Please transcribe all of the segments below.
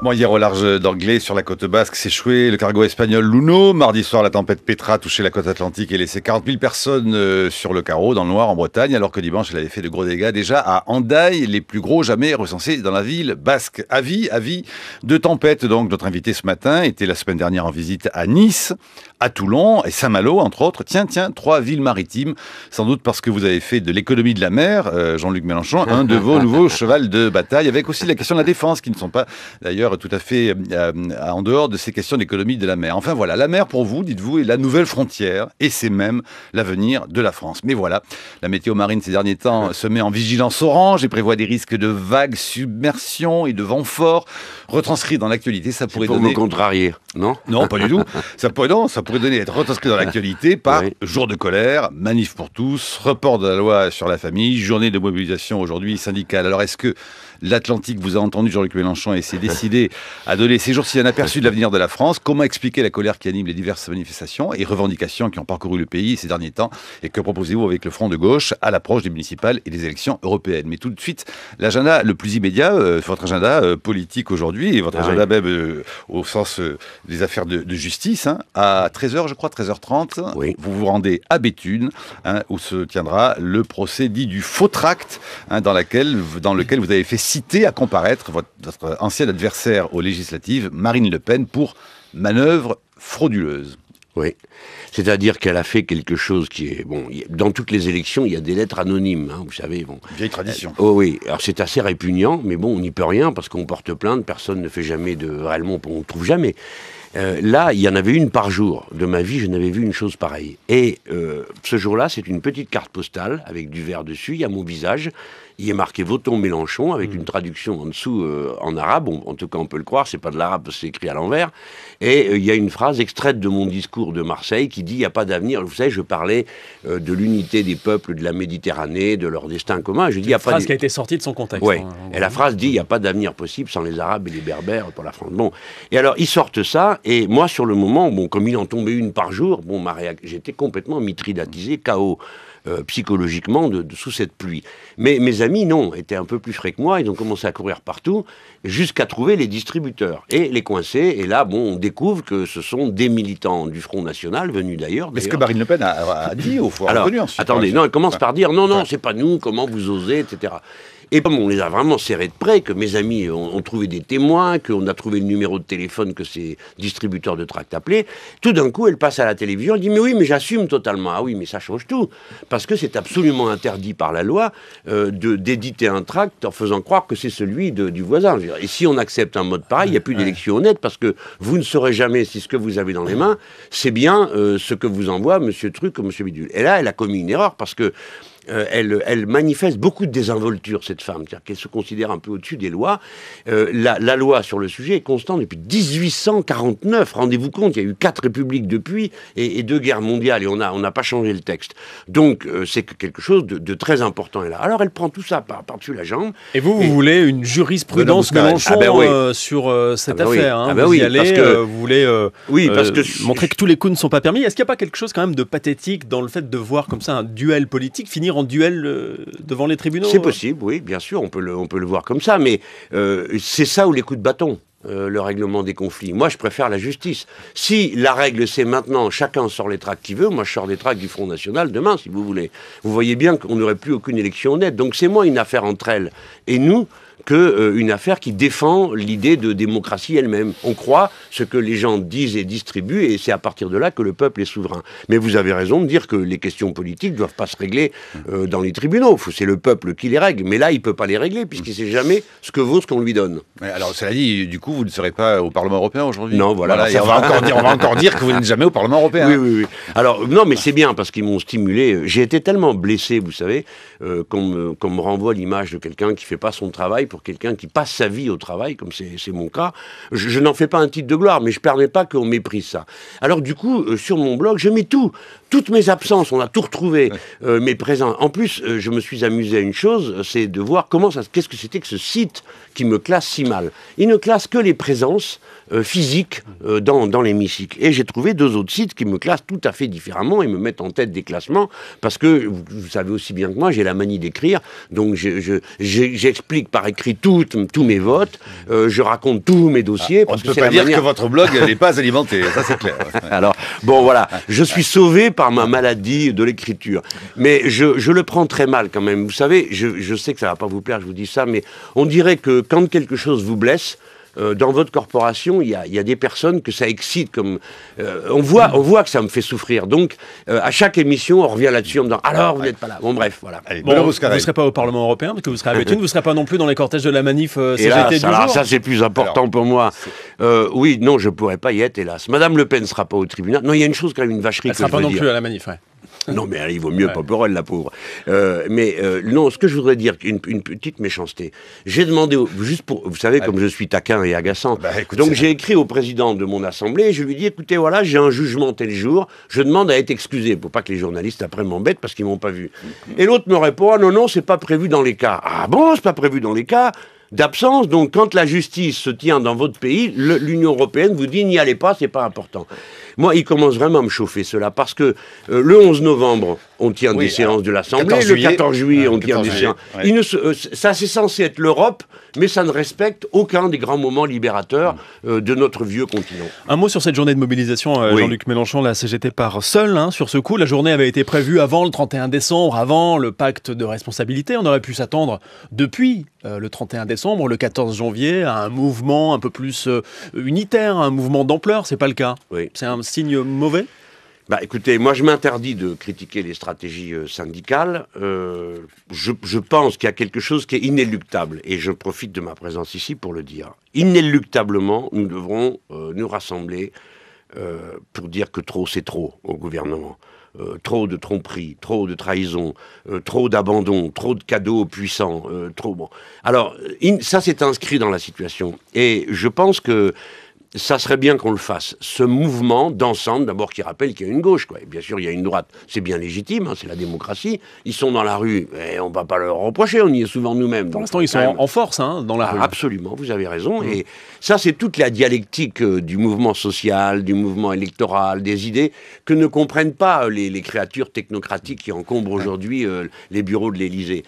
Bon, hier au large d'Anglais, sur la côte basque, s'est échoué le cargo espagnol Luno. Mardi soir, la tempête Petra a touché la côte atlantique et laissé 40 000 personnes sur le carreau, dans le noir, en Bretagne, alors que dimanche, elle avait fait de gros dégâts déjà à Hendaye, les plus gros jamais recensés dans la ville basque. Avis de tempête. Donc, notre invité ce matin était la semaine dernière en visite à Nice, à Toulon et Saint-Malo, entre autres. Tiens, 3 villes maritimes. Sans doute parce que vous avez fait de l'économie de la mer, Jean-Luc Mélenchon, un de vos nouveaux chevals de bataille, avec aussi la question de la défense, qui ne sont pas d'ailleurs tout à fait en dehors de ces questions d'économie de la mer. Enfin voilà, la mer pour vous, dites-vous, est la nouvelle frontière et c'est même l'avenir de la France. Mais voilà, la météo marine ces derniers temps se met en vigilance orange et prévoit des risques de vagues, submersion et de vents forts. Retranscrit dans l'actualité, ça pourrait donner... me contrarier, non? Non, pas du tout. Ça pourrait être retranscrit dans l'actualité par jour de colère, manif pour tous, report de la loi sur la famille, journée de mobilisation aujourd'hui syndicale. Alors est-ce que l'Atlantique vous a entendu, Jean-Luc Mélenchon, et s'est décidé à donner ces jours-ci un aperçu de l'avenir de la France? Comment expliquer la colère qui anime les diverses manifestations et revendications qui ont parcouru le pays ces derniers temps? Et que proposez-vous avec le Front de gauche à l'approche des municipales et des élections européennes? Mais tout de suite, l'agenda le plus immédiat, votre agenda politique aujourd'hui, et votre agenda même au sens des affaires de justice, hein, à 13h, je crois, 13h30, vous vous rendez à Béthune, hein, où se tiendra le procès dit du faux tract, hein, dans lequel vous avez fait citer à comparaître votre ancien adversaire aux législatives, Marine Le Pen, pour manœuvre frauduleuse. Oui, c'est-à-dire qu'elle a fait quelque chose qui est... Bon, dans toutes les élections, il y a des lettres anonymes, hein, vous savez. Bon. Vieille tradition. Oh oui, alors c'est assez répugnant, mais bon, on n'y peut rien, parce qu'on porte plainte, personne ne fait jamais de... Réellement, on ne trouve jamais. Là, il y en avait une par jour. De ma vie, je n'avais vu une chose pareille. Et ce jour-là, c'est une petite carte postale avec du vert dessus, il y a mon visage, il est marqué « Votons Mélenchon » avec une traduction en dessous en arabe. Bon, en tout cas, on peut le croire, c'est pas de l'arabe, parce que c'est écrit à l'envers. Et il y a une phrase extraite de mon discours de Marseille qui dit « Il n'y a pas d'avenir ». Vous savez, je parlais de l'unité des peuples de la Méditerranée, de leur destin commun. Je dis, une phrase qui a été sortie de son contexte. Oui, et la phrase dit « Il n'y a pas d'avenir possible sans les Arabes et les Berbères pour la France ». Bon, et alors, ils sortent ça, et moi, sur le moment, bon, comme il en tombait une par jour, bon, j'étais complètement mitridatisé, KO. Psychologiquement sous cette pluie. Mais mes amis, non, étaient un peu plus frais que moi, ils ont commencé à courir partout, jusqu'à trouver les distributeurs et les coincer. Et là, bon, on découvre que ce sont des militants du Front National, venus d'ailleurs. Mais ce que Marine Le Pen a dit au Forum reconnu ensuite. Attendez, non, elle commence par dire, non, c'est pas nous, comment vous osez, etc. Et comme on les a vraiment serrés de près, que mes amis ont trouvé des témoins, qu'on a trouvé le numéro de téléphone que ces distributeurs de tracts appelaient, tout d'un coup, elle passe à la télévision, elle dit « Mais oui, mais j'assume totalement. » Ah oui, mais ça change tout. Parce que c'est absolument interdit par la loi d'éditer un tract en faisant croire que c'est celui du voisin. Et si on accepte un mode pareil, il n'y a plus d'élection honnête, parce que vous ne saurez jamais si ce que vous avez dans les mains, c'est bien ce que vous envoie Monsieur Truc ou Monsieur Bidule. Et là, elle a commis une erreur, parce que elle manifeste beaucoup de désinvolture, cette femme, c'est-à-dire qu'elle se considère un peu au-dessus des lois. La loi sur le sujet est constante depuis 1849. Rendez-vous compte, il y a eu 4 républiques depuis et 2 guerres mondiales et on n'a pas changé le texte. Donc c'est quelque chose de très important est là. Alors elle prend tout ça par-dessus la jambe. Et vous voulez une jurisprudence Mélenchon sur cette affaire. Hein, vous y allez, parce que, vous voulez montrer que tous les coups ne sont pas permis. Est-ce qu'il n'y a pas quelque chose quand même de pathétique dans le fait de voir comme ça un duel politique finir en duel devant les tribunaux? C'est possible, oui, bien sûr, on peut le voir comme ça, mais c'est ça ou les coups de bâton, le règlement des conflits. Moi, je préfère la justice. Si la règle, c'est maintenant, chacun sort les tracts qu'il veut, moi, je sors des tracts du Front National demain, si vous voulez. Vous voyez bien qu'on n'aurait plus aucune élection honnête. Donc, c'est moins une affaire entre elles et nous qu'une affaire qui défend l'idée de démocratie elle-même. On croit ce que les gens disent et distribuent, et c'est à partir de là que le peuple est souverain. Mais vous avez raison de dire que les questions politiques ne doivent pas se régler dans les tribunaux. C'est le peuple qui les règle. Mais là, il ne peut pas les régler, puisqu'il ne sait jamais ce que vaut ce qu'on lui donne. Mais alors, cela dit, du coup, vous ne serez pas au Parlement européen aujourd'hui? Non, voilà. Et on va encore dire que vous n'êtes jamais au Parlement européen. Oui. Alors, non, mais c'est bien, parce qu'ils m'ont stimulé. J'ai été tellement blessé, vous savez, qu'on me renvoie l'image de quelqu'un qui ne fait pas son travail pour quelqu'un qui passe sa vie au travail, comme c'est mon cas. Je n'en fais pas un titre de gloire, mais je ne permets pas qu'on méprise ça. Alors du coup, sur mon blog, je mets toutes mes absences, on a tout retrouvé, mes présents. En plus, je me suis amusé à une chose, c'est de voir qu'est-ce que c'était que ce site qui me classe si mal. Il ne classe que les présences physique dans l'hémicycle. Et j'ai trouvé 2 autres sites qui me classent tout à fait différemment et me mettent en tête des classements, parce que, vous savez aussi bien que moi, j'ai la manie d'écrire, donc j'explique par écrit tous mes votes, je raconte tous mes dossiers. On ne peut pas dire que votre blog n'est pas alimenté, ça c'est clair. Alors, bon voilà, je suis sauvé par ma maladie de l'écriture. Mais je le prends très mal quand même. Vous savez, je sais que ça ne va pas vous plaire, je vous dis ça, mais on dirait que quand quelque chose vous blesse, dans votre corporation, il y a des personnes que ça excite. On voit que ça me fait souffrir. Donc, à chaque émission, on revient là-dessus en me disant « Alors, vous n'êtes pas là ». Bon, bref, voilà. Allez, vous ne serez pas au Parlement européen, parce que vous serez à Béthune, vous ne serez pas non plus dans les cortèges de la manif CGT du jour. Alors, ça, c'est plus important pour moi. Oui, non, je ne pourrais pas y être, hélas. Madame Le Pen ne sera pas au tribunal. Non, il y a une chose, quand même, une vacherie. Elle ne sera pas non plus à la manif, ouais. Non, mais il vaut mieux pas pour elle, la pauvre. Non, ce que je voudrais dire, une petite méchanceté. J'ai demandé, juste pour, vous savez, comme je suis taquin et agaçant, donc j'ai écrit au président de mon assemblée, et je lui dis, écoutez, voilà, j'ai un jugement tel jour, je demande à être excusé, pour pas que les journalistes après m'embêtent parce qu'ils m'ont pas vu. Et l'autre me répond, ah non, c'est pas prévu dans les cas. Ah bon, c'est pas prévu dans les cas d'absence. Donc, quand la justice se tient dans votre pays, l'Union européenne vous dit, n'y allez pas, c'est pas important. Moi, il commence vraiment à me chauffer, cela, parce que le 11 novembre, on tient des séances de l'Assemblée, le 14 juillet, on tient des séances. Ouais. Ça, c'est censé être l'Europe, mais ça ne respecte aucun des grands moments libérateurs de notre vieux continent. Un mot sur cette journée de mobilisation, Jean-Luc Mélenchon, la CGT part seule, sur ce coup. La journée avait été prévue avant le 31 décembre, avant le pacte de responsabilité. On aurait pu s'attendre depuis le 31 décembre, le 14 janvier, à un mouvement un peu plus unitaire, un mouvement d'ampleur. C'est pas le cas. Oui. C'est un signe mauvais ? Écoutez, moi je m'interdis de critiquer les stratégies syndicales. Je pense qu'il y a quelque chose qui est inéluctable, et je profite de ma présence ici pour le dire. Inéluctablement, nous devrons nous rassembler pour dire que trop c'est trop au gouvernement. Trop de tromperies, trop de trahison, trop d'abandon, trop de cadeaux puissants, trop bon. Alors, ça c'est inscrit dans la situation. Et je pense que ça serait bien qu'on le fasse. Ce mouvement d'ensemble, d'abord qui rappelle qu'il y a une gauche, quoi. Et bien sûr, il y a une droite. C'est bien légitime, c'est la démocratie. Ils sont dans la rue, et on ne va pas leur reprocher, on y est souvent nous-mêmes. Pour l'instant, ils sont en force dans la rue. Absolument, vous avez raison. Et ça, c'est toute la dialectique du mouvement social, du mouvement électoral, des idées que ne comprennent pas les créatures technocratiques qui encombrent aujourd'hui les bureaux de l'Élysée.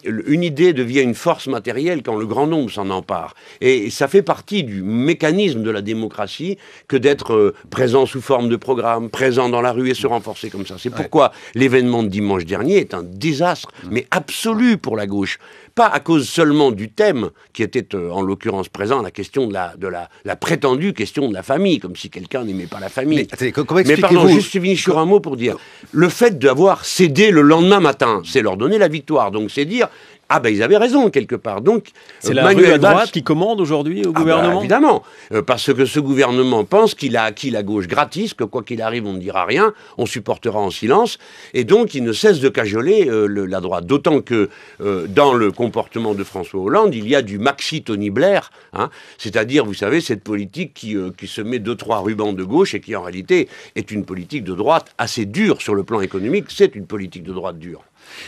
Une idée devient une force matérielle quand le grand nombre s'en empare. Et ça fait partie du mécanisme de la démocratie que d'être présent sous forme de programme, présent dans la rue et se renforcer comme ça. C'est pourquoi l'événement de dimanche dernier est un désastre, mais absolu pour la gauche. Pas à cause seulement du thème, qui était en l'occurrence présent, la question de la prétendue question de la famille, comme si quelqu'un n'aimait pas la famille. Mais pardon, juste je finis sur un mot pour dire, le fait d'avoir cédé le lendemain matin, c'est leur donner la victoire. Donc c'est dire, ils avaient raison quelque part. Donc c'est la rue à droite qui commande aujourd'hui au gouvernement. Évidemment, parce que ce gouvernement pense qu'il a acquis la gauche gratis, que quoi qu'il arrive, on ne dira rien, on supportera en silence, et donc il ne cesse de cajoler la droite. D'autant que dans le comportement de François Hollande, il y a du maxi Tony Blair, c'est-à-dire, vous savez, cette politique qui se met 2-3 rubans de gauche et qui en réalité est une politique de droite assez dure sur le plan économique. C'est une politique de droite dure.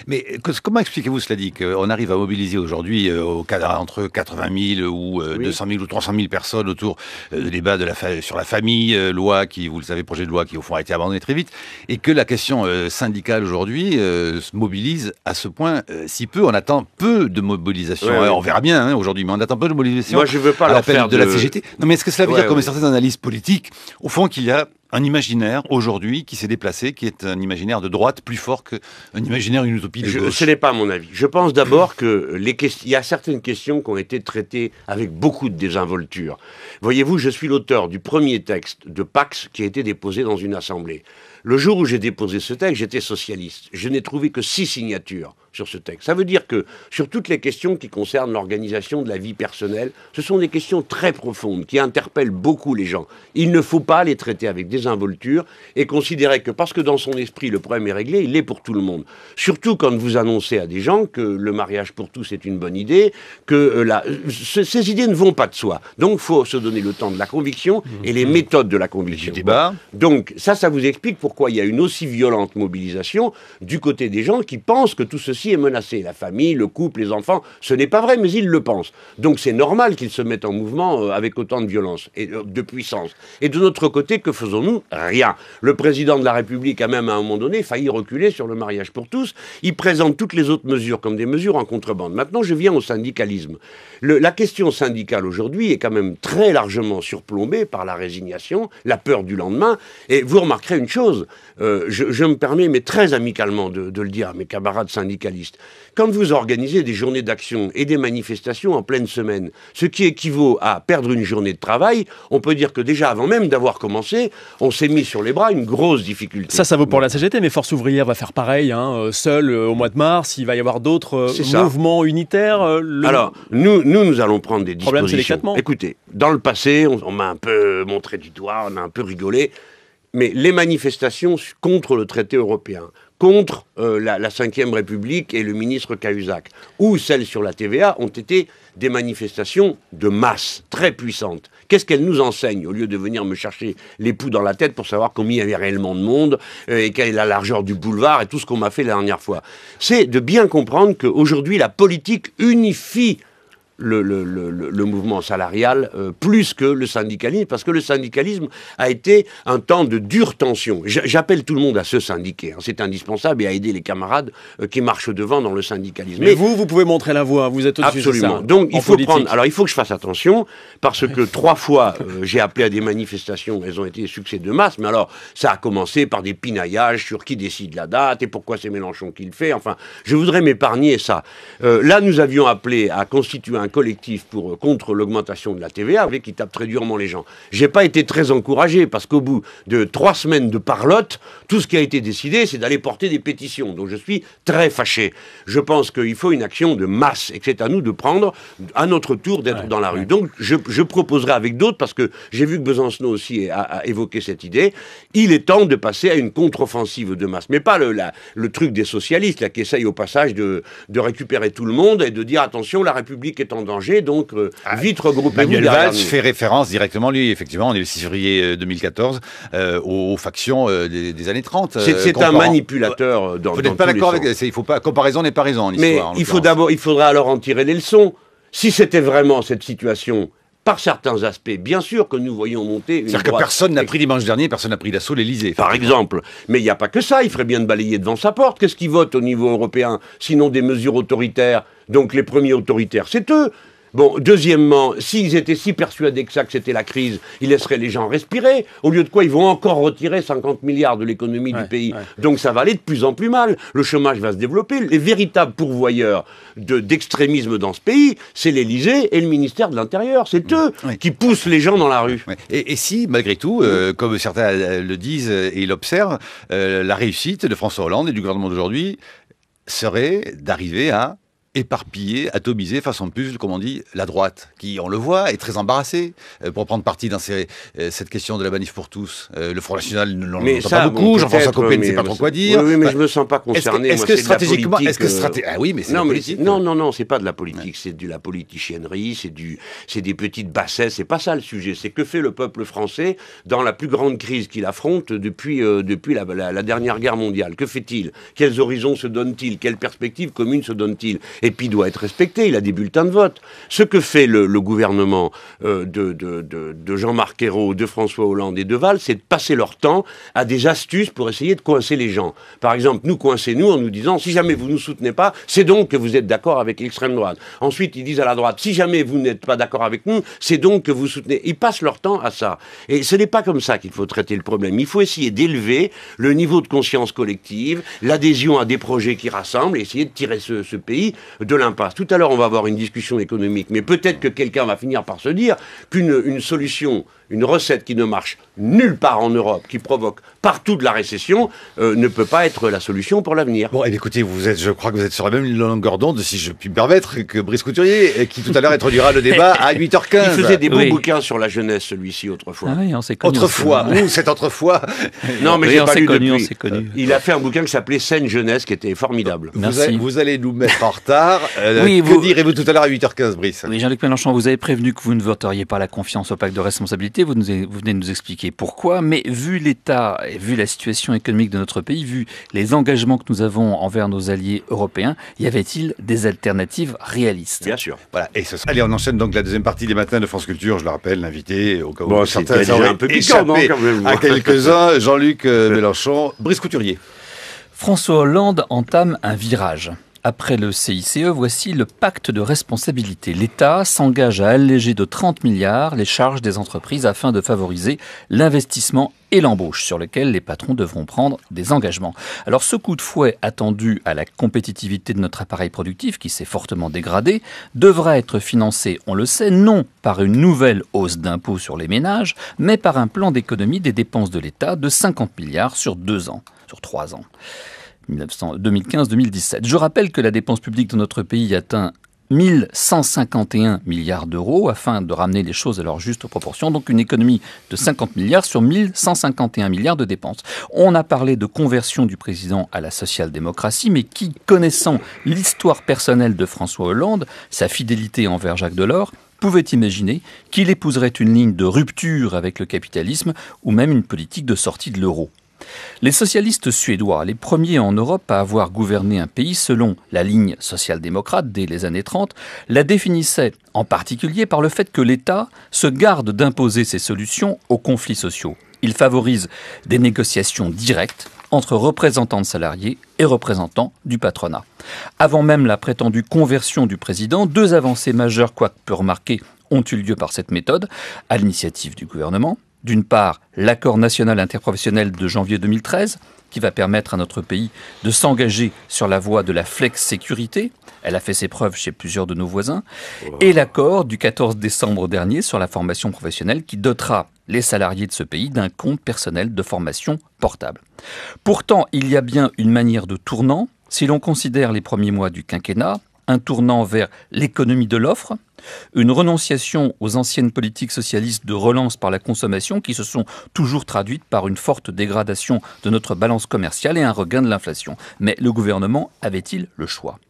Mais comment expliquez-vous cela dit qu'on arrive à mobiliser aujourd'hui entre 80 000 ou 200 000 ou 300 000 personnes autour de débats sur la famille, loi qui, vous le savez, projet de loi qui au fond a été abandonné très vite, et que la question syndicale aujourd'hui se mobilise à ce point si peu. On attend peu de mobilisation. On verra bien aujourd'hui, mais on attend peu de mobilisation. Moi, je veux pas à l'appel de la CGT. Non, mais est-ce que cela veut dire, comme certaines analyses politiques, au fond, qu'il y a un imaginaire aujourd'hui qui s'est déplacé, qui est un imaginaire de droite plus fort qu'un imaginaire, une utopie de gauche? Ce n'est pas mon avis. Je pense d'abord qu'il y a certaines questions qui ont été traitées avec beaucoup de désinvolture. Voyez-vous, je suis l'auteur du premier texte de Pax qui a été déposé dans une assemblée. Le jour où j'ai déposé ce texte, j'étais socialiste. Je n'ai trouvé que 6 signatures sur ce texte. Ça veut dire que sur toutes les questions qui concernent l'organisation de la vie personnelle, ce sont des questions très profondes qui interpellent beaucoup les gens. Il ne faut pas les traiter avec désinvolture et considérer que parce que dans son esprit le problème est réglé, il l'est pour tout le monde. Surtout quand vous annoncez à des gens que le mariage pour tous est une bonne idée, que ces idées ne vont pas de soi. Donc il faut se donner le temps de la conviction et les méthodes de la conviction. Du débat. Donc ça vous explique pourquoi pourquoi il y a une aussi violente mobilisation du côté des gens qui pensent que tout ceci est menacé. La famille, le couple, les enfants, ce n'est pas vrai, mais ils le pensent. Donc c'est normal qu'ils se mettent en mouvement avec autant de violence et de puissance. Et de notre côté, que faisons-nous? Rien. Le président de la République a même à un moment donné failli reculer sur le mariage pour tous. Il présente toutes les autres mesures comme des mesures en contrebande. Maintenant, je viens au syndicalisme. La question syndicale aujourd'hui est quand même très largement surplombée par la résignation, la peur du lendemain. Et vous remarquerez une chose, je me permets, mais très amicalement, de le dire à mes camarades syndicalistes. Quand vous organisez des journées d'action et des manifestations en pleine semaine, ce qui équivaut à perdre une journée de travail, on peut dire que déjà avant même d'avoir commencé, on s'est mis sur les bras une grosse difficulté. Ça vaut pour la CGT, mais Force ouvrière va faire pareil, seul au mois de mars, il va y avoir d'autres mouvements unitaires. Alors, nous allons prendre des dispositions. Le problème, c'est l'éclatement. Écoutez, dans le passé, on m'a un peu montré du doigt, on a un peu rigolé, mais les manifestations contre le traité européen, contre la Ve République et le ministre Cahuzac, ou celles sur la TVA, ont été des manifestations de masse, très puissantes. Qu'est-ce qu'elles nous enseignent, au lieu de venir me chercher les poux dans la tête pour savoir combien il y avait réellement de monde, et quelle est la largeur du boulevard, et tout ce qu'on m'a fait la dernière fois. C'est de bien comprendre qu'aujourd'hui, la politique unifie le mouvement salarial plus que le syndicalisme, parce que le syndicalisme a été un temps de dure tension. J'appelle tout le monde à se syndiquer, c'est indispensable, et à aider les camarades qui marchent devant dans le syndicalisme. Mais vous pouvez montrer la voie, vous êtes au-dessus de ça. Absolument. Donc il faut il faut que je fasse attention, parce que 3 fois j'ai appelé à des manifestations, elles ont été des succès de masse, mais alors ça a commencé par des pinaillages sur qui décide la date et pourquoi c'est Mélenchon qui le fait. Enfin, je voudrais m'épargner ça. Là, nous avions appelé à constituer un collectif contre l'augmentation de la TVA, qui tape très durement les gens. J'ai pas été très encouragé, parce qu'au bout de 3 semaines de parlotte, tout ce qui a été décidé, c'est d'aller porter des pétitions. Donc je suis très fâché. Je pense qu'il faut une action de masse, et que c'est à nous de prendre à notre tour d'être dans la rue. Donc je proposerai avec d'autres, parce que j'ai vu que Besancenot aussi a évoqué cette idée, il est temps de passer à une contre-offensive de masse. Mais pas le truc des socialistes, là, qui essayent au passage de récupérer tout le monde et de dire attention, la République est en danger, donc vite regroupez-vous. Manuel Valls fait référence directement, lui, effectivement, on est le 6 février 2014, aux factions des années 30. C'est un manipulateur dans Vous n'êtes pas d'accord avec ça? Il faut pas, comparaison n'est pas raison en histoire. Mais il faudra alors en tirer les leçons. Si c'était vraiment cette situation, par certains aspects, bien sûr que nous voyons monter une C'est-à-dire que personne n'a pris dimanche dernier, personne n'a pris d'assaut l'Élysée. Par exemple. Mais il n'y a pas que ça, il ferait bien de balayer devant sa porte. Qu'est-ce qu'ils votent au niveau européen, sinon des mesures autoritaires? Donc les premiers autoritaires, c'est eux. Bon, deuxièmement, s'ils étaient si persuadés que c'était la crise, ils laisseraient les gens respirer, au lieu de quoi ils vont encore retirer 50 milliards de l'économie du pays. Donc ça va aller de plus en plus mal. Le chômage va se développer. Les véritables pourvoyeurs d'extrémisme dans ce pays, c'est l'Élysée et le ministère de l'Intérieur. C'est eux qui poussent les gens dans la rue. Et si, malgré tout, comme certains le disent et l'observent, la réussite de François Hollande et du gouvernement d'aujourd'hui serait d'arriver à éparpillé, atomisé, façon puzzle, comme on dit, la droite, qui, on le voit, est très embarrassée pour prendre parti dans cette question de la manif pour tous. Le Front National ne l'en entend pas beaucoup, Jean-François Copé ne sait pas trop quoi dire. Oui, mais je me sens pas concerné. Est-ce que stratégiquement... Ah oui, mais c'est de la politique. Non, c'est pas de la politique, c'est de la politiciennerie, c'est des petites bassesses, c'est pas ça le sujet. C'est que fait le peuple français dans la plus grande crise qu'il affronte depuis la dernière guerre mondiale. Que fait-il? Quels horizons se donne-t-il? Quelles perspectives communes se donne-t-il? Et puis il doit être respecté, il a des bulletins de vote. Ce que fait le gouvernement de Jean-Marc Ayrault, de François Hollande et de Valls, c'est de passer leur temps à des astuces pour essayer de coincer les gens. Par exemple, nous coincer nous en nous disant, si jamais vous ne nous soutenez pas, c'est donc que vous êtes d'accord avec l'extrême droite. Ensuite, ils disent à la droite, si jamais vous n'êtes pas d'accord avec nous, c'est donc que vous soutenez. Ils passent leur temps à ça. Et ce n'est pas comme ça qu'il faut traiter le problème. Il faut essayer d'élever le niveau de conscience collective, l'adhésion à des projets qui rassemblent, et essayer de tirer ce pays de l'impasse. Tout à l'heure, on va avoir une discussion économique, mais peut-être que quelqu'un va finir par se dire qu'une solution, une recette qui ne marche nulle part en Europe, qui provoque partout de la récession, ne peut pas être la solution pour l'avenir. Bon, et écoutez, je crois que vous êtes sur la même longueur d'onde, si je puis me permettre, que Brice Couturier, qui tout à l'heure introduira le débat à 8h15. Il faisait des beaux bouquins sur la jeunesse, celui-ci, autrefois. Ah oui, on s'est connus. Autrefois, c'est autrefois. Non, mais j'ai pas lu depuis. On s'est connus. Il a fait un bouquin qui s'appelait Saine Jeunesse, qui était formidable. Vous allez nous mettre en retard. Que direz-vous tout à l'heure à 8h15, Brice? Oui, Jean-Luc Mélenchon, vous avez prévenu que vous ne voteriez pas la confiance au pacte de responsabilité. responsabilité, vous venez de nous expliquer pourquoi, mais vu l'état et vu la situation économique de notre pays, vu les engagements que nous avons envers nos alliés européens, y avait-il des alternatives réalistes? Bien sûr. Voilà. Et allez, on enchaîne donc la deuxième partie des matins de France Culture. Je le rappelle, l'invité, au cas où certains déjà un peu piquant, quand même. À quelques-uns, Jean-Luc Mélenchon, Brice Couturier. François Hollande entame un virage. Après le CICE, voici le pacte de responsabilité. L'État s'engage à alléger de 30 milliards les charges des entreprises afin de favoriser l'investissement et l'embauche, sur lequel les patrons devront prendre des engagements. Alors ce coup de fouet attendu à la compétitivité de notre appareil productif, qui s'est fortement dégradé, devra être financé, on le sait, non par une nouvelle hausse d'impôts sur les ménages, mais par un plan d'économie des dépenses de l'État de 50 milliards sur 3 ans. 2015-2017. Je rappelle que la dépense publique de notre pays atteint 1151 milliards d'euros, afin de ramener les choses à leur juste proportion, donc une économie de 50 milliards sur 1151 milliards de dépenses. On a parlé de conversion du président à la social-démocratie, mais qui, connaissant l'histoire personnelle de François Hollande, sa fidélité envers Jacques Delors, pouvait imaginer qu'il épouserait une ligne de rupture avec le capitalisme ou même une politique de sortie de l'euro. Les socialistes suédois, les premiers en Europe à avoir gouverné un pays selon la ligne social-démocrate dès les années 30, la définissaient en particulier par le fait que l'État se garde d'imposer ses solutions aux conflits sociaux. Il favorise des négociations directes entre représentants de salariés et représentants du patronat. Avant même la prétendue conversion du président, 2 avancées majeures, quoique peu remarquées, ont eu lieu par cette méthode, à l'initiative du gouvernement. D'une part, l'accord national interprofessionnel de janvier 2013, qui va permettre à notre pays de s'engager sur la voie de la flex-sécurité. Elle a fait ses preuves chez plusieurs de nos voisins. Et l'accord du 14 décembre dernier sur la formation professionnelle, qui dotera les salariés de ce pays d'un compte personnel de formation portable. Pourtant, il y a bien une manière de tournant. Si l'on considère les premiers mois du quinquennat, un tournant vers l'économie de l'offre, une renonciation aux anciennes politiques socialistes de relance par la consommation qui se sont toujours traduites par une forte dégradation de notre balance commerciale et un regain de l'inflation. Mais le gouvernement avait-il le choix?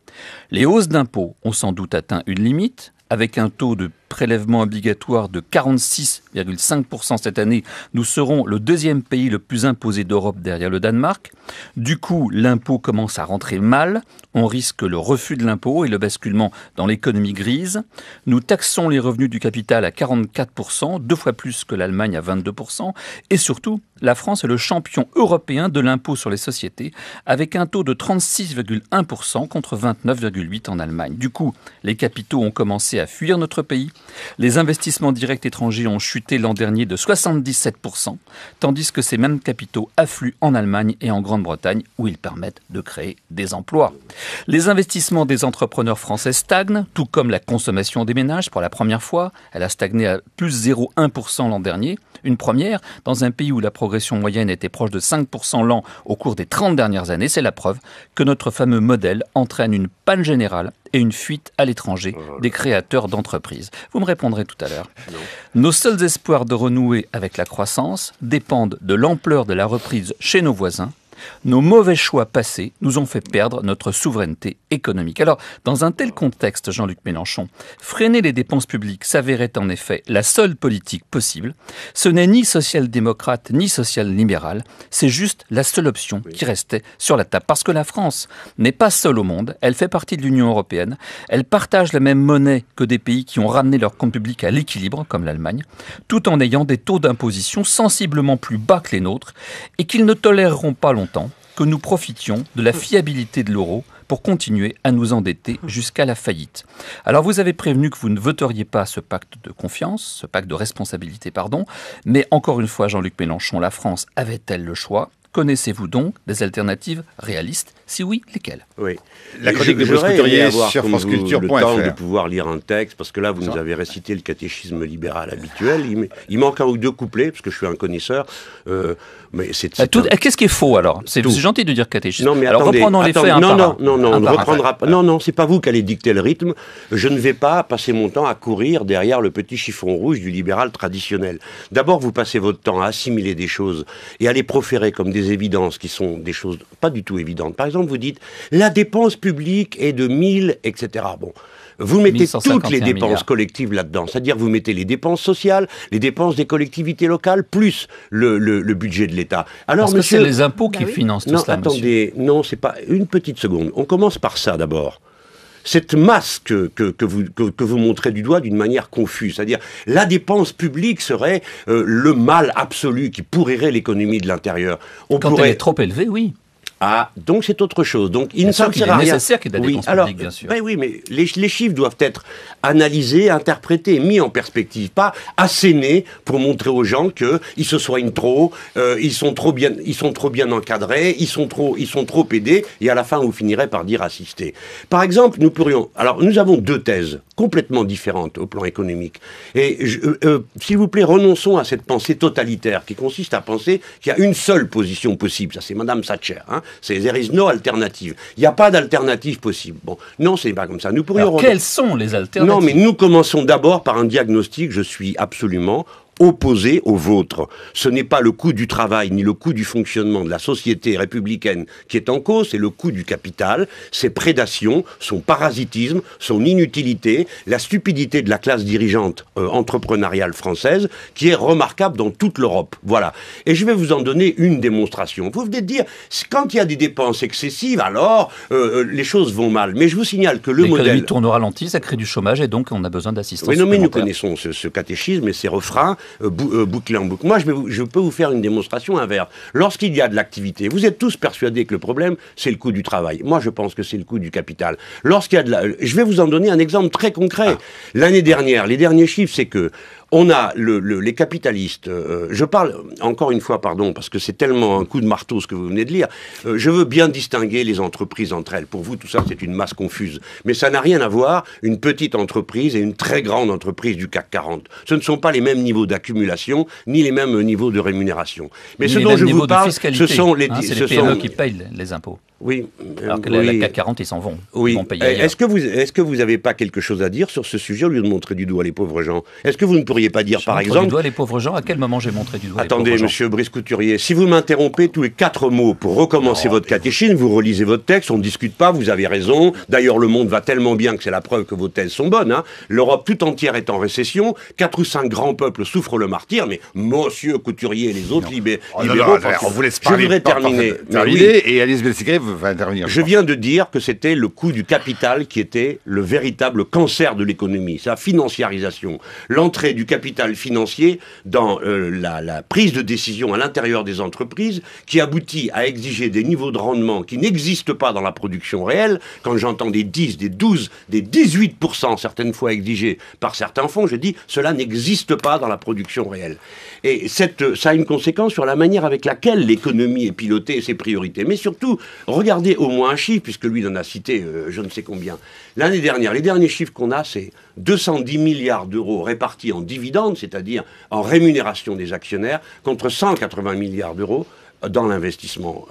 Les hausses d'impôts ont sans doute atteint une limite. Avec un taux de prélèvement obligatoire de 46,5% cette année, nous serons le 2e pays le plus imposé d'Europe derrière le Danemark. Du coup, l'impôt commence à rentrer mal. On risque le refus de l'impôt et le basculement dans l'économie grise. Nous taxons les revenus du capital à 44%, 2 fois plus que l'Allemagne à 22%. Et surtout, la France est le champion européen de l'impôt sur les sociétés, avec un taux de 36,1% contre 29,8% en Allemagne. Du coup, les capitaux ont commencé à fuir notre pays. Les investissements directs étrangers ont chuté l'an dernier de 77%, tandis que ces mêmes capitaux affluent en Allemagne et en Grande-Bretagne, où ils permettent de créer des emplois. Les investissements des entrepreneurs français stagnent, tout comme la consommation des ménages pour la première fois. Elle a stagné à plus 0,1% l'an dernier. Une première, dans un pays où la progression moyenne était proche de 5% l'an au cours des 30 dernières années. C'est la preuve que notre fameux modèle entraîne une panne générale et une fuite à l'étranger des créateurs d'entreprises. Vous me répondrez tout à l'heure. Nos seuls espoirs de renouer avec la croissance dépendent de l'ampleur de la reprise chez nos voisins. Nos mauvais choix passés nous ont fait perdre notre souveraineté économique. Alors, dans un tel contexte, Jean-Luc Mélenchon, freiner les dépenses publiques s'avérait en effet la seule politique possible. Ce n'est ni social-démocrate ni social-libéral, c'est juste la seule option qui restait sur la table. Parce que la France n'est pas seule au monde, elle fait partie de l'Union européenne, elle partage la même monnaie que des pays qui ont ramené leur compte public à l'équilibre, comme l'Allemagne, tout en ayant des taux d'imposition sensiblement plus bas que les nôtres et qu'ils ne toléreront pas longtemps que nous profitions de la fiabilité de l'euro pour continuer à nous endetter jusqu'à la faillite. Alors vous avez prévenu que vous ne voteriez pas ce pacte de confiance, ce pacte de responsabilité, mais encore une fois, Jean-Luc Mélenchon, la France avait-elle le choix ? Connaissez-vous donc des alternatives réalistes? Si oui, lesquelles? Oui. La chronique de Brice Couturier sur franceculture.fr. Le temps de pouvoir lire un texte, parce que là, vous nous avez récité le catéchisme libéral habituel. Il manque un ou 2 couplets, parce que je suis un connaisseur. Mais qu'est-ce qui est faux, alors? C'est gentil de dire catéchisme. Non, mais alors reprenons les faits. On ne reprendra pas. Non, c'est pas vous qui allez dicter le rythme. Je ne vais pas passer mon temps à courir derrière le petit chiffon rouge du libéral traditionnel. D'abord, vous passez votre temps à assimiler des choses et à les proférer comme des évidences qui sont des choses pas du tout évidentes. Par exemple, vous dites la dépense publique est de 1000, etc. Bon, vous mettez toutes les dépenses collectives là-dedans. C'est-à-dire vous mettez les dépenses sociales, les dépenses des collectivités locales, plus le budget de l'État. Alors, parce que c'est les impôts qui financent tout cela, attendez, non, c'est pas... Une petite seconde. On commence par ça, d'abord. Cette masse que vous montrez du doigt d'une manière confuse, c'est-à-dire la dépense publique serait le mal absolu qui pourrirait l'économie de l'intérieur. Quand elle est trop élevée, oui. Ah, donc c'est autre chose. Donc il ne sert à rien. C'est nécessaire qu'il y ait de la dépense publique, bien sûr. Oui, mais les chiffres doivent être analysés, interprétés, mis en perspective, pas assénés pour montrer aux gens qu'ils se soignent trop, ils sont trop bien encadrés, ils sont trop aidés, et à la fin vous finirez par dire assister. Par exemple, nous avons deux thèses complètement différentes au plan économique. Et s'il vous plaît, renonçons à cette pensée totalitaire qui consiste à penser qu'il y a une seule position possible. Ça, c'est Madame Thatcher. Hein. C'est there is no alternative. Il n'y a pas d'alternative possible. Bon, non, c'est pas comme ça. Nous pourrions. Alors, quelles sont les alternatives? Non, mais nous commençons d'abord par un diagnostic. Je suis absolument opposé au vôtre. Ce n'est pas le coût du travail ni le coût du fonctionnement de la société républicaine qui est en cause, c'est le coût du capital, ses prédations, son parasitisme, son inutilité, la stupidité de la classe dirigeante entrepreneuriale française qui est remarquable dans toute l'Europe. Voilà. Et je vais vous en donner une démonstration. Vous venez de dire, quand il y a des dépenses excessives, alors les choses vont mal. Mais je vous signale que le modèle... L'économie tourne au ralenti, ça crée du chômage et donc on a besoin d'assistance. Oui, non, mais nous connaissons ce catéchisme et ses refrains bouclé en boucle. Moi, je peux vous faire une démonstration inverse. Lorsqu'il y a de l'activité, vous êtes tous persuadés que le problème, c'est le coût du travail. Moi, je pense que c'est le coût du capital. Lorsqu'il y a je vais vous en donner un exemple très concret. L'année dernière, les derniers chiffres, c'est que on a les capitalistes, je parle, encore une fois, pardon, parce que c'est tellement un coup de marteau ce que vous venez de lire, je veux bien distinguer les entreprises entre elles. Pour vous, tout ça, c'est une masse confuse. Mais ça n'a rien à voir, une petite entreprise et une très grande entreprise du CAC 40. Ce ne sont pas les mêmes niveaux d'accumulation, ni les mêmes niveaux de rémunération. Mais ce dont je vous parle, ce sont les PME qui payent les impôts. Oui. Alors que la CAC 40, ils s'en vont. Oui. Ils vont payer ailleurs. Est-ce que vous n'avez pas quelque chose à dire sur ce sujet au lieu de montrer du doigt les pauvres gens? Est-ce que vous ne pourriez pas dire, par exemple... du doigt les pauvres gens? À quel moment j'ai montré du doigt Attendez, les pauvres gens? monsieur Brice Couturier, si vous m'interrompez tous les 4 mots pour recommencer votre catéchisme, vous relisez votre texte, on ne discute pas, vous avez raison. D'ailleurs, le monde va tellement bien que c'est la preuve que vos thèses sont bonnes. Hein. L'Europe tout entière est en récession, 4 ou 5 grands peuples souffrent le martyre, mais monsieur Couturier et les autres libéraux... on vous laisse parler. Je voudrais terminer. Et Alice Belsikere va intervenir. Je viens de dire que c'était le coût du capital qui était le véritable cancer de l'économie, sa financiarisation. L'entrée du capital financier dans la prise de décision à l'intérieur des entreprises qui aboutit à exiger des niveaux de rendement qui n'existent pas dans la production réelle. Quand j'entends des 10, des 12, des 18% certaines fois exigés par certains fonds, je dis cela n'existe pas dans la production réelle. Et ça a une conséquence sur la manière avec laquelle l'économie est pilotée et ses priorités. Mais surtout, regardez au moins un chiffre, puisque lui il en a cité je ne sais combien. L'année dernière, les derniers chiffres qu'on a, c'est 210 milliards d'euros répartis en dividendes, c'est-à-dire en rémunération des actionnaires, contre 180 milliards d'euros dans l'investissement.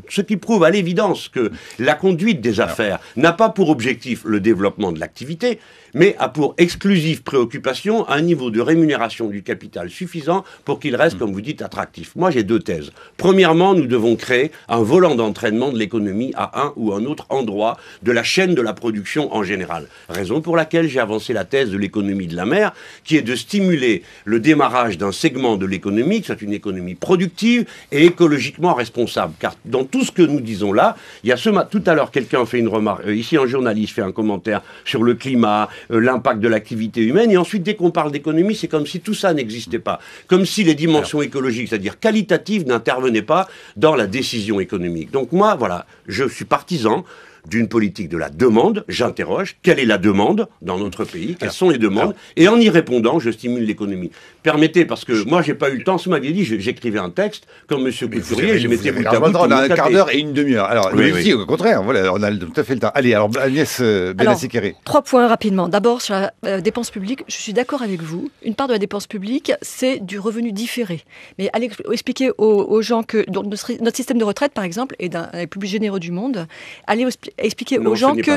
Ce qui prouve à l'évidence que la conduite des affaires n'a pas pour objectif le développement de l'activité, mais a pour exclusive préoccupation un niveau de rémunération du capital suffisant pour qu'il reste, comme vous dites, attractif. Moi, j'ai 2 thèses. Premièrement, nous devons créer un volant d'entraînement de l'économie à un ou un autre endroit de la chaîne de la production en général. Raison pour laquelle j'ai avancé la thèse de l'économie de la mer, qui est de stimuler le démarrage d'un segment de l'économie, que c'est une économie productive et écologiquement responsable. Car dans tout ce que nous disons là, il y a tout à l'heure, quelqu'un fait une remarque, ici un journaliste fait un commentaire sur le climat, l'impact de l'activité humaine, et ensuite, dès qu'on parle d'économie, c'est comme si tout ça n'existait pas. Comme si les dimensions écologiques, c'est-à-dire qualitatives, n'intervenaient pas dans la décision économique. Donc moi, voilà, je suis partisan d'une politique de la demande. J'interroge, quelle est la demande dans notre pays? Quelles sont les demandes? Et en y répondant, je stimule l'économie. Permettez, parce que moi, j'ai pas eu le temps. Si vous m'aviez dit, j'écrivais un texte, comme monsieur Couturier, je mettais bout à bout. On a un quart d'heure et une demi-heure. Alors, ici, au contraire, voilà, on a tout à fait le temps. Allez, alors, Agnès Benassi-Kéré. 3 points rapidement. D'abord, sur la dépense publique, je suis d'accord avec vous. Une part de la dépense publique, c'est du revenu différé. Mais allez expliquer aux gens que notre système de retraite, par exemple, est l'un des plus généreux du monde. Allez expliquer aux gens que...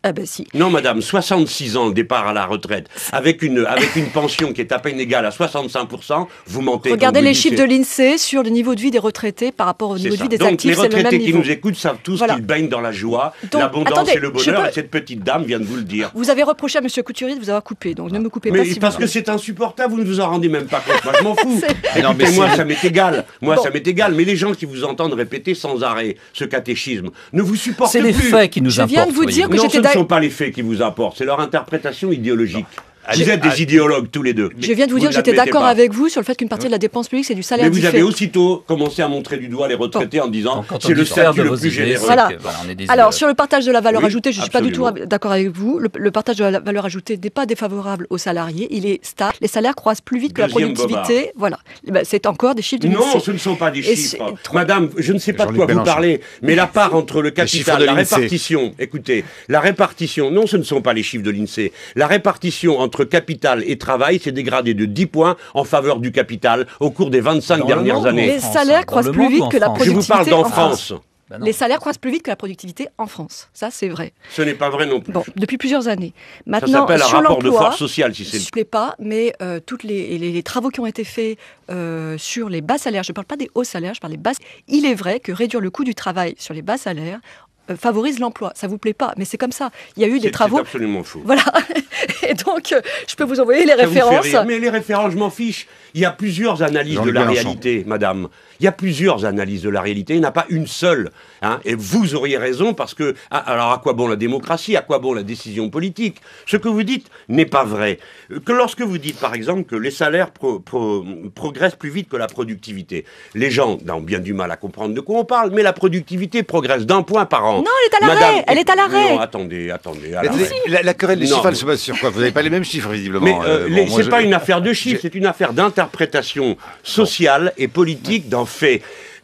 Ah ben si. Non, madame, 66 ans le départ à la retraite, avec une pension qui est à peine égale à 65%, vous mentez. Regardez les chiffres de l'INSEE sur le niveau de vie des retraités par rapport au niveau de vie des actifs, c'est le même niveau. Les retraités qui nous écoutent savent tous qu'ils baignent dans la joie, l'abondance et le bonheur, et cette petite dame vient de vous le dire. Vous avez reproché à M. Couturier de vous avoir coupé, donc ne me coupez pas. Mais parce que c'est insupportable, vous ne vous en rendez même pas compte. Moi, je m'en fous. Écoutez, moi, ça m'est égal. Ça m'est égal. Mais les gens qui vous entendent répéter sans arrêt ce catéchisme ne vous supportent plus. C'est les faits qui nous importent. Je viens de vous dire que ce ne sont pas les faits qui vous importent, c'est leur interprétation idéologique. Vous êtes des idéologues tous les deux. Je viens de vous dire que j'étais d'accord avec vous sur le fait qu'une partie de la dépense publique, c'est du salaire. Mais vous avez aussitôt commencé à montrer du doigt les retraités en disant c'est le statut le plus généreux. Voilà. Alors sur le partage de la valeur ajoutée, je ne suis pas du tout d'accord avec vous. Le partage de la valeur ajoutée n'est pas défavorable aux salariés. Il est stable. Les salaires croissent plus vite que la productivité. Voilà. C'est encore des chiffres de l'INSEE. Non, ce ne sont pas des chiffres. Madame, je ne sais pas de quoi vous parlez, mais la part entre le capital, la répartition, écoutez, la répartition, non, ce ne sont pas les chiffres de l'INSEE. La répartition entre capital et travail s'est dégradé de 10 points en faveur du capital au cours des 25 dernières années. Les salaires croissent plus vite que la productivité. Je vous parle d'en France. Les salaires croissent plus vite que la productivité en France. Ça, c'est vrai. Ce n'est pas vrai non plus. Bon, depuis plusieurs années. Maintenant, ça s'appelle un sur rapport de force sociale, si c'est... Je ne plaît pas, mais tous les travaux qui ont été faits sur les bas salaires, je ne parle pas des hauts salaires, je parle des bas. Il est vrai que réduire le coût du travail sur les bas salaires favorise l'emploi. Ça vous plaît pas, mais c'est comme ça. Il y a eu des travaux... C'est absolument faux. Voilà. Et donc, je peux vous envoyer les références. Mais les références, je m'en fiche. Il y a plusieurs analyses de la réalité, madame. Il y a plusieurs analyses de la réalité. Il n'y en a pas une seule. Hein. Et vous auriez raison parce que... alors, à quoi bon la démocratie? À quoi bon la décision politique? Ce que vous dites n'est pas vrai. Que lorsque vous dites, par exemple, que les salaires progressent plus vite que la productivité, les gens ont bien du mal à comprendre de quoi on parle, mais la productivité progresse d'1 point par an. Non, elle est à l'arrêt. Elle est à l'arrêt. Non, attendez. La querelle des chiffres, elle se base sur quoi? Vous n'avez pas les mêmes chiffres, visiblement. Mais c'est pas une affaire de chiffres, c'est une affaire d'interprétation sociale et politique d'un fait.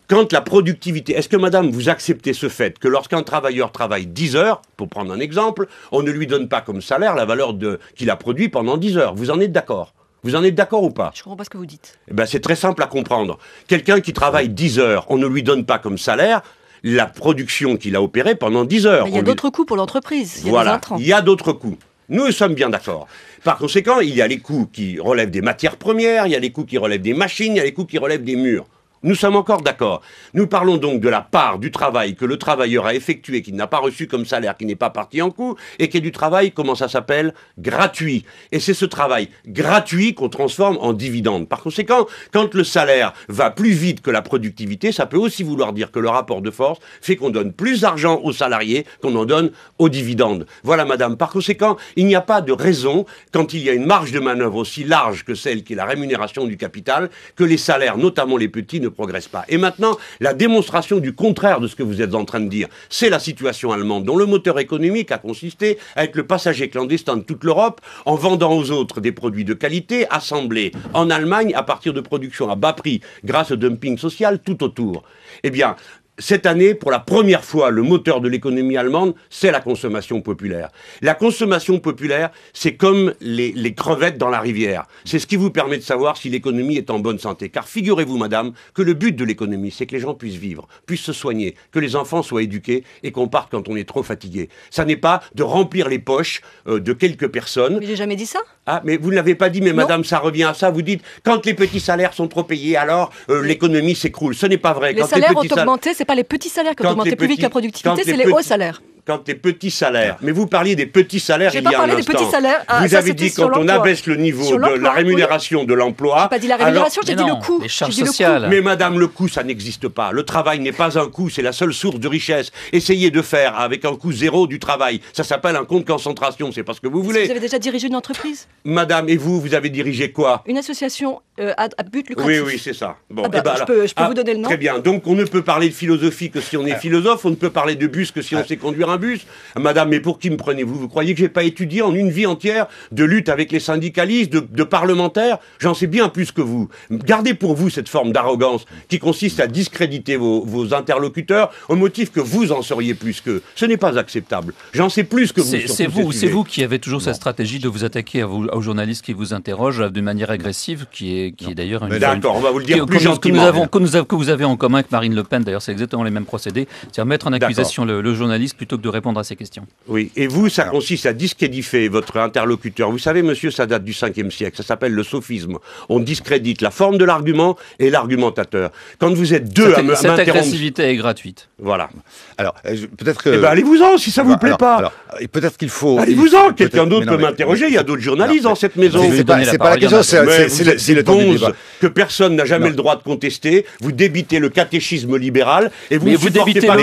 Quand la productivité... Est-ce que, madame, vous acceptez ce fait que lorsqu'un travailleur travaille 10 heures, pour prendre un exemple, on ne lui donne pas comme salaire la valeur qu'il a produit pendant 10 heures? Vous en êtes d'accord? Vous en êtes d'accord ou pas? Je ne comprends pas ce que vous dites. Eh ben, c'est très simple à comprendre. Quelqu'un qui travaille 10 heures, on ne lui donne pas comme salaire la production qu'il a opérée pendant 10 heures. Il y a d'autres coûts pour l'entreprise. Voilà, il y a d'autres coûts. Nous sommes bien d'accord. Par conséquent, il y a les coûts qui relèvent des matières premières, il y a les coûts qui relèvent des machines, il y a les coûts qui relèvent des murs. Nous sommes encore d'accord. Nous parlons donc de la part du travail que le travailleur a effectué, qu'il n'a pas reçu comme salaire, qui n'est pas parti en coût, et qui est du travail, comment ça s'appelle? Gratuit. Et c'est ce travail gratuit qu'on transforme en dividende. Par conséquent, quand le salaire va plus vite que la productivité, ça peut aussi vouloir dire que le rapport de force fait qu'on donne plus d'argent aux salariés qu'on en donne aux dividendes. Voilà, madame. Par conséquent, il n'y a pas de raison, quand il y a une marge de manœuvre aussi large que celle qui est la rémunération du capital, que les salaires, notamment les petits, ne progresse pas. Et maintenant, la démonstration du contraire de ce que vous êtes en train de dire, c'est la situation allemande, dont le moteur économique a consisté à être le passager clandestin de toute l'Europe, en vendant aux autres des produits de qualité, assemblés en Allemagne à partir de productions à bas prix, grâce au dumping social tout autour. Eh bien, cette année, pour la première fois, le moteur de l'économie allemande, c'est la consommation populaire. La consommation populaire, c'est comme les crevettes dans la rivière. C'est ce qui vous permet de savoir si l'économie est en bonne santé. Car figurez-vous, madame, que le but de l'économie, c'est que les gens puissent vivre, puissent se soigner, que les enfants soient éduqués et qu'on parte quand on est trop fatigué. Ça n'est pas de remplir les poches de quelques personnes. Mais j'ai jamais dit ça. Ah, mais vous ne l'avez pas dit, mais non. Madame, ça revient à ça. Vous dites, quand les petits salaires sont trop payés, alors l'économie s'écroule. Ce n'est pas vrai. Les salaires ont augmenté, c'est pas les petits salaires qui ont augmenté plus vite que la productivité, c'est les hauts salaires. Quand les petits salaires, mais vous parliez des petits salaires il y a un instant. J'ai pas parlé des petits salaires. Vous avez dit quand on abaisse le niveau de la rémunération de l'emploi... J'ai pas dit la rémunération, j'ai dit le coût. Les charges sociales. Mais madame, le coût, ça n'existe pas. Le travail n'est pas un coût, c'est la seule source de richesse. Essayez de faire avec un coût zéro du travail. Ça s'appelle un compte concentration, c'est pas ce que vous voulez. Vous avez déjà dirigé une entreprise? Madame, et vous avez dirigé quoi? Une association à but lucratif. Oui, c'est ça. Bon, je peux vous donner le nom. Très bien. Donc on ne peut parler de philosophie que si on est philosophe, on ne peut parler de bus que si on sait conduire un bus. Madame, mais pour qui me prenez-vous? Vous croyez que j'ai pas étudié en une vie entière de lutte avec les syndicalistes, de parlementaires? J'en sais bien plus que vous. Gardez pour vous cette forme d'arrogance qui consiste à discréditer vos interlocuteurs au motif que vous en sauriez plus qu'eux. Ce n'est pas acceptable. J'en sais plus que vous. C'est vous qui avez toujours cette stratégie de vous attaquer aux journalistes qui vous interrogent d'une manière agressive, qui est d'ailleurs une... D'accord, on va vous le dire plus gentiment. Que vous avez en commun avec Marine Le Pen, d'ailleurs c'est exactement les mêmes procédés, c'est-à-dire mettre en accusation le journaliste plutôt de répondre à ces questions. Oui, et vous, ça consiste à discréditer votre interlocuteur. Vous savez, monsieur, ça date du 5e siècle, ça s'appelle le sophisme. On discrédite la forme de l'argument et l'argumentateur. Quand vous êtes deux à m'interrompre... Cette agressivité est gratuite. Voilà. Alors, peut-être que... Eh ben, allez-vous-en, si ça vous plaît pas. Alors, peut-être qu'il faut... Allez-vous-en, quelqu'un d'autre peut m'interroger, il y a d'autres journalistes dans cette maison. C'est pas la question, c'est le temps du débat. Que personne n'a jamais le droit de contester, vous débitez le catéchisme libéral, et vous débitez pas le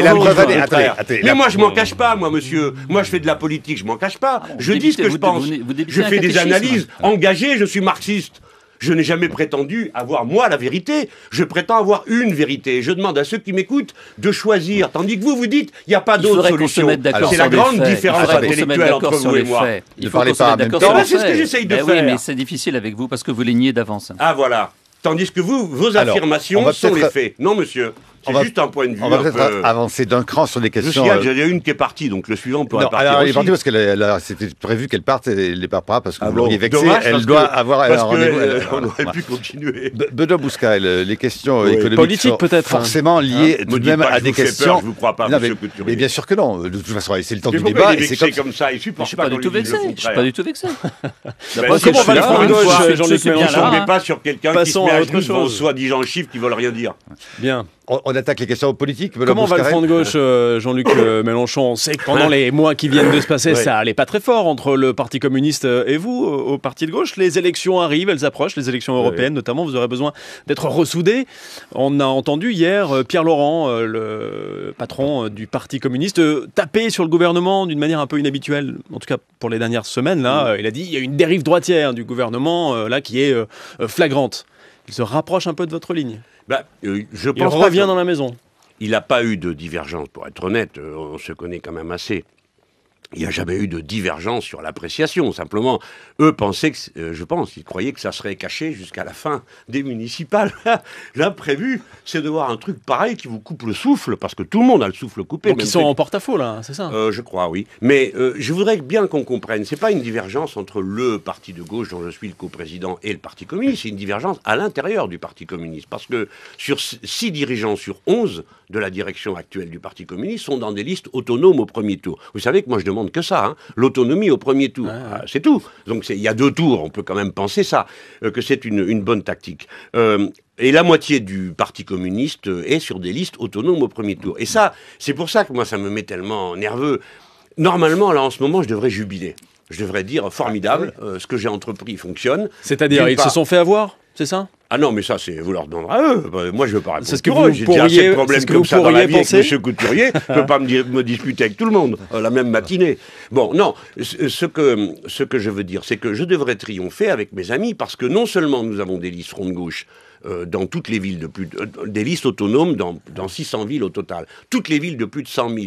mais moi, je m'en cache pas, moi, monsieur. Moi, je fais de la politique, je m'en cache pas. Je dis ce que je pense. Je fais des analyses engagées, je suis marxiste. Je n'ai jamais prétendu avoir, moi, la vérité. Je prétends avoir une vérité. Je demande à ceux qui m'écoutent de choisir. Tandis que vous dites, il n'y a pas d'autre solution. C'est la grande différence intellectuelle entre vous et moi. Ne parlez pas en même temps. C'est ce que j'essaye de faire. Oui, mais c'est difficile avec vous parce que vous les niez d'avance. Ah, voilà. Tandis que vous, vos affirmations sont les faits. Non, monsieur. C'est juste un point de vue. On va peut-être avancer d'un cran sur les questions. Il y a une qui est partie, donc le suivant peut partir. Alors, elle est aussi. partie parce que c'était prévu qu'elle parte, et elle ne part pas parce que vous l'auriez vexée. Elle doit avoir un rendez-vous. On aurait pu continuer. Benoît Bouscaël, les questions économiques politiques peut-être forcément liées tout de même à des questions. Je vous crois pas, monsieur Couturier. Mais bien sûr que non. De toute façon, c'est le temps du débat. Et c'est comme ça. Je ne suis pas du tout vexé. Je suis pas du tout vexé. Comment va le front de gauche, Jean-Luc Mélenchon? On n'est pas sur quelqu'un qui se met à autre chose, soi-disant chiffres qui veulent rien dire. Bien. On attaque les questions politiques. Comment va le front de gauche, Jean-Luc Mélenchon? On sait que pendant les mois qui viennent de se passer, ça allait pas très fort entre le Parti communiste et vous, au Parti de gauche. Les élections arrivent, elles approchent, les élections européennes notamment. Vous aurez besoin d'être ressoudés. On a entendu hier Pierre Laurent, le patron du Parti communiste, taper sur le gouvernement d'une manière un peu inhabituelle, en tout cas pour les dernières semaines. Là, il a dit il y a une dérive droitière du gouvernement là qui est flagrante. Il se rapproche un peu de votre ligne. Je pense il revient dans la maison. Il n'a pas eu de divergence, pour être honnête, on se connaît quand même assez. Il n'y a jamais eu de divergence sur l'appréciation. Simplement, eux pensaient que, ils croyaient que ça serait caché jusqu'à la fin des municipales. L'imprévu, c'est de voir un truc pareil qui vous coupe le souffle, parce que tout le monde a le souffle coupé. Donc ils sont en porte-à-faux, là, c'est ça? Je crois, oui. Mais je voudrais bien qu'on comprenne, c'est pas une divergence entre le parti de gauche, dont je suis le coprésident, et le Parti communiste, c'est une divergence à l'intérieur du Parti communiste. Parce que sur 6 dirigeants sur 11 de la direction actuelle du Parti communiste sont dans des listes autonomes au premier tour. Vous savez que moi, je demande que ça, l'autonomie au premier tour. C'est tout. Donc il y a 2 tours, on peut quand même penser ça, que c'est une bonne tactique. Et la moitié du Parti communiste est sur des listes autonomes au premier tour. Et ça, c'est pour ça que moi, ça me met tellement nerveux. Normalement, là, en ce moment, je devrais jubiler. Je devrais dire, formidable, ce que j'ai entrepris fonctionne. C'est-à-dire, ils se sont fait avoir, c'est ça? Ah non, mais ça, vous leur demanderez à eux. Moi, je ne veux pas répondre. C'est ce que vous j'ai déjà assez de problèmes comme ça dans la vie avec M. Couturier. Je ne peux pas me disputer avec tout le monde la même matinée. Bon, non, ce que je veux dire, c'est que je devrais triompher avec mes amis parce que non seulement nous avons des listes front de gauche dans toutes les villes des listes autonomes dans 600 villes au total. Toutes les villes de plus de 100 000,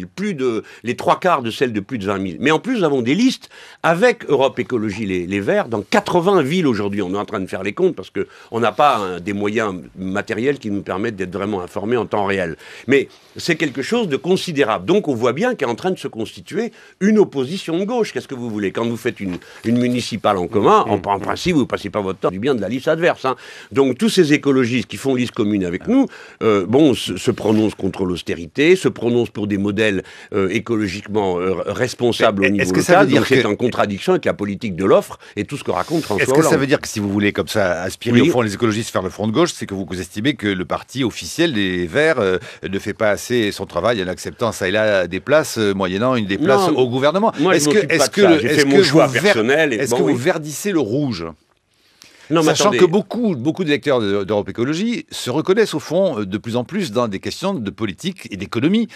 les 3/4 de celles de plus de 20 000. Mais en plus, nous avons des listes avec Europe Écologie Les Verts dans 80 villes aujourd'hui. On est en train de faire les comptes parce qu'on n'a pas des moyens matériels qui nous permettent d'être vraiment informés en temps réel. Mais c'est quelque chose de considérable. Donc on voit bien qu'est en train de se constituer une opposition de gauche. Qu'est-ce que vous voulez? Quand vous faites une municipale en commun, en principe, vous ne passez pas votre temps du bien de la liste adverse. Donc tous ces écologistes qui font liste commune avec nous, se prononcent contre l'austérité, se prononcent pour des modèles écologiquement responsables au niveau local. Donc c'est en contradiction avec la politique de l'offre et tout ce que raconte François Hollande. Est-ce que ça veut dire que si vous voulez comme ça aspirer au fond les écologistes vers le front de gauche, c'est que vous estimez que le parti officiel des Verts ne fait pas assez son travail en acceptant ça et là des places, moyennant une des places au gouvernement? Moi, est-ce que vous verdissez le rouge? Non, sachant que beaucoup d'électeurs d'Europe Écologie se reconnaissent au fond de plus en plus dans des questions de politique et d'économie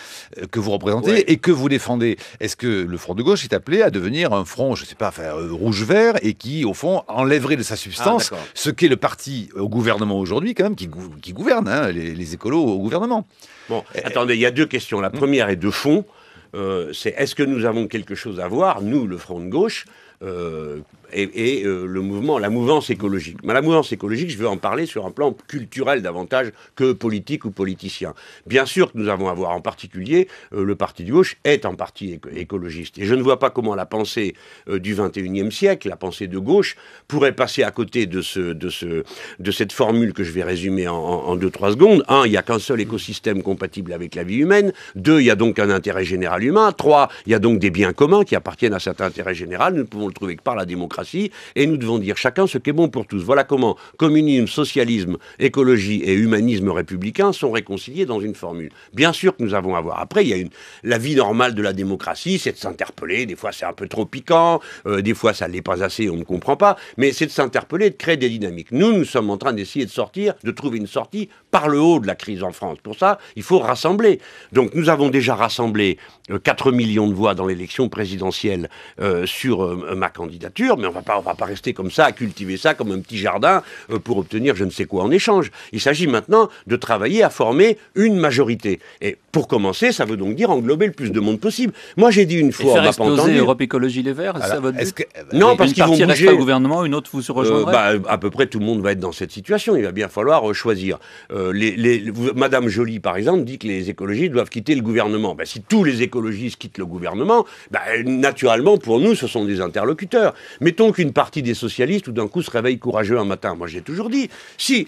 que vous représentez et que vous défendez. Est-ce que le Front de gauche est appelé à devenir un front, je ne sais pas, rouge-vert et qui, au fond, enlèverait de sa substance ce qu'est le parti au gouvernement aujourd'hui, quand même, qui gouverne, les écolos au gouvernement? Bon, attendez, il y a 2 questions. La première est de fond. C'est est-ce que nous avons quelque chose à voir, nous, le Front de gauche, et le mouvement, la mouvance écologique. Mais la mouvance écologique, je veux en parler sur un plan culturel davantage que politique ou politicien. Bien sûr que nous avons à voir, en particulier, le parti de gauche est un parti écologiste. Et je ne vois pas comment la pensée du XXIe siècle, la pensée de gauche, pourrait passer à côté de cette formule que je vais résumer en 2-3 secondes. 1, il n'y a qu'un seul écosystème compatible avec la vie humaine. 2, il y a donc un intérêt général humain. 3, il y a donc des biens communs qui appartiennent à cet intérêt général. Nous ne pouvons le trouver que par la démocratie. Et nous devons dire chacun ce qui est bon pour tous. Voilà comment communisme, socialisme, écologie et humanisme républicain sont réconciliés dans une formule. Bien sûr que nous avons à voir. Après, il y a la vie normale de la démocratie, c'est de s'interpeller. Des fois, c'est un peu trop piquant. Des fois, ça ne l'est pas assez, on ne comprend pas. Mais c'est de s'interpeller, de créer des dynamiques. Nous sommes en train d'essayer de trouver une sortie par le haut de la crise en France. Pour ça, il faut rassembler. Donc, nous avons déjà rassemblé 4 millions de voix dans l'élection présidentielle sur ma candidature, mais on va pas rester comme ça, à cultiver ça comme un petit jardin pour obtenir je ne sais quoi en échange. Il s'agit maintenant de travailler à former une majorité. Et pour commencer, ça veut donc dire englober le plus de monde possible. Moi, j'ai dit une fois, on m'a pas entendu. Europe Écologie Les Verts, c'est ça votre but ? Non, parce qu'ils vont bouger. Au gouvernement, une autre vous rejoindrait. À peu près tout le monde va être dans cette situation. Il va bien falloir choisir. Madame Joly, par exemple, dit que les écologistes doivent quitter le gouvernement. Si tous les écologistes quittent le gouvernement, naturellement, pour nous, ce sont des interlocuteurs. Mettons qu'une partie des socialistes, tout d'un coup, se réveille courageux un matin. Moi, j'ai toujours dit, si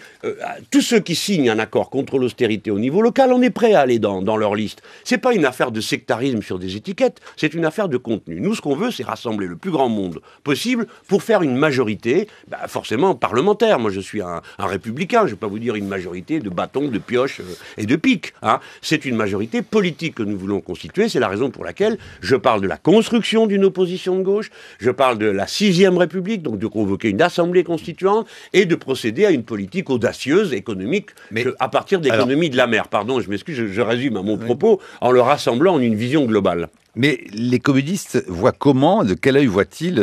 tous ceux qui signent un accord contre l'austérité au niveau local, on est prêt à aller dans leur liste. C'est pas une affaire de sectarisme sur des étiquettes, c'est une affaire de contenu. Nous, ce qu'on veut, c'est rassembler le plus grand monde possible pour faire une majorité, forcément parlementaire. Moi, je suis un républicain, je vais pas vous dire une majorité de bâtons, de pioches et de piques. Hein. C'est une majorité politique que nous voulons constituer. C'est la raison pour laquelle je parle de la construction d'une opposition de gauche, je parle de la 6e République, donc de convoquer une assemblée constituante et de procéder à une politique audacieuse, économique, à partir d'économie de la mer. Pardon, je m'excuse, je résume à mon propos en le rassemblant en une vision globale. Mais les communistes voient comment, de quel œil voient-ils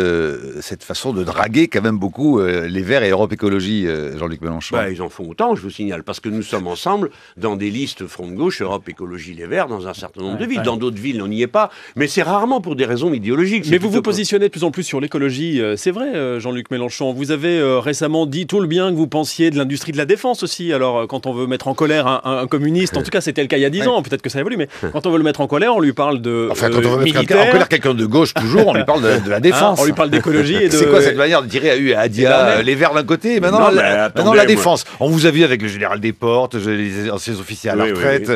cette façon de draguer quand même beaucoup les Verts et Europe Écologie, Jean-Luc Mélenchon ? Ils en font autant, je vous signale, parce que nous sommes ensemble dans des listes Front de Gauche, Europe Écologie Les Verts, dans un certain nombre de villes. Dans d'autres villes, on n'y est pas, mais c'est rarement pour des raisons idéologiques. Mais vous vous positionnez de plus en plus sur l'écologie, c'est vrai, Jean-Luc Mélenchon. Vous avez récemment dit tout le bien que vous pensiez de l'industrie de la défense aussi. Alors, quand on veut mettre en colère un communiste, en tout cas c'était le cas il y a 10 ans, peut-être que ça évolue, mais quand on veut le mettre en colère, on lui parle de quand on veut mettre en colère quelqu'un de gauche, toujours, on lui parle de la défense. On lui parle d'écologie et de... C'est quoi cette manière de tirer à Dia les Verts d'un côté et maintenant, la défense. On vous a vu avec le général Desportes, les anciens officiers à la retraite,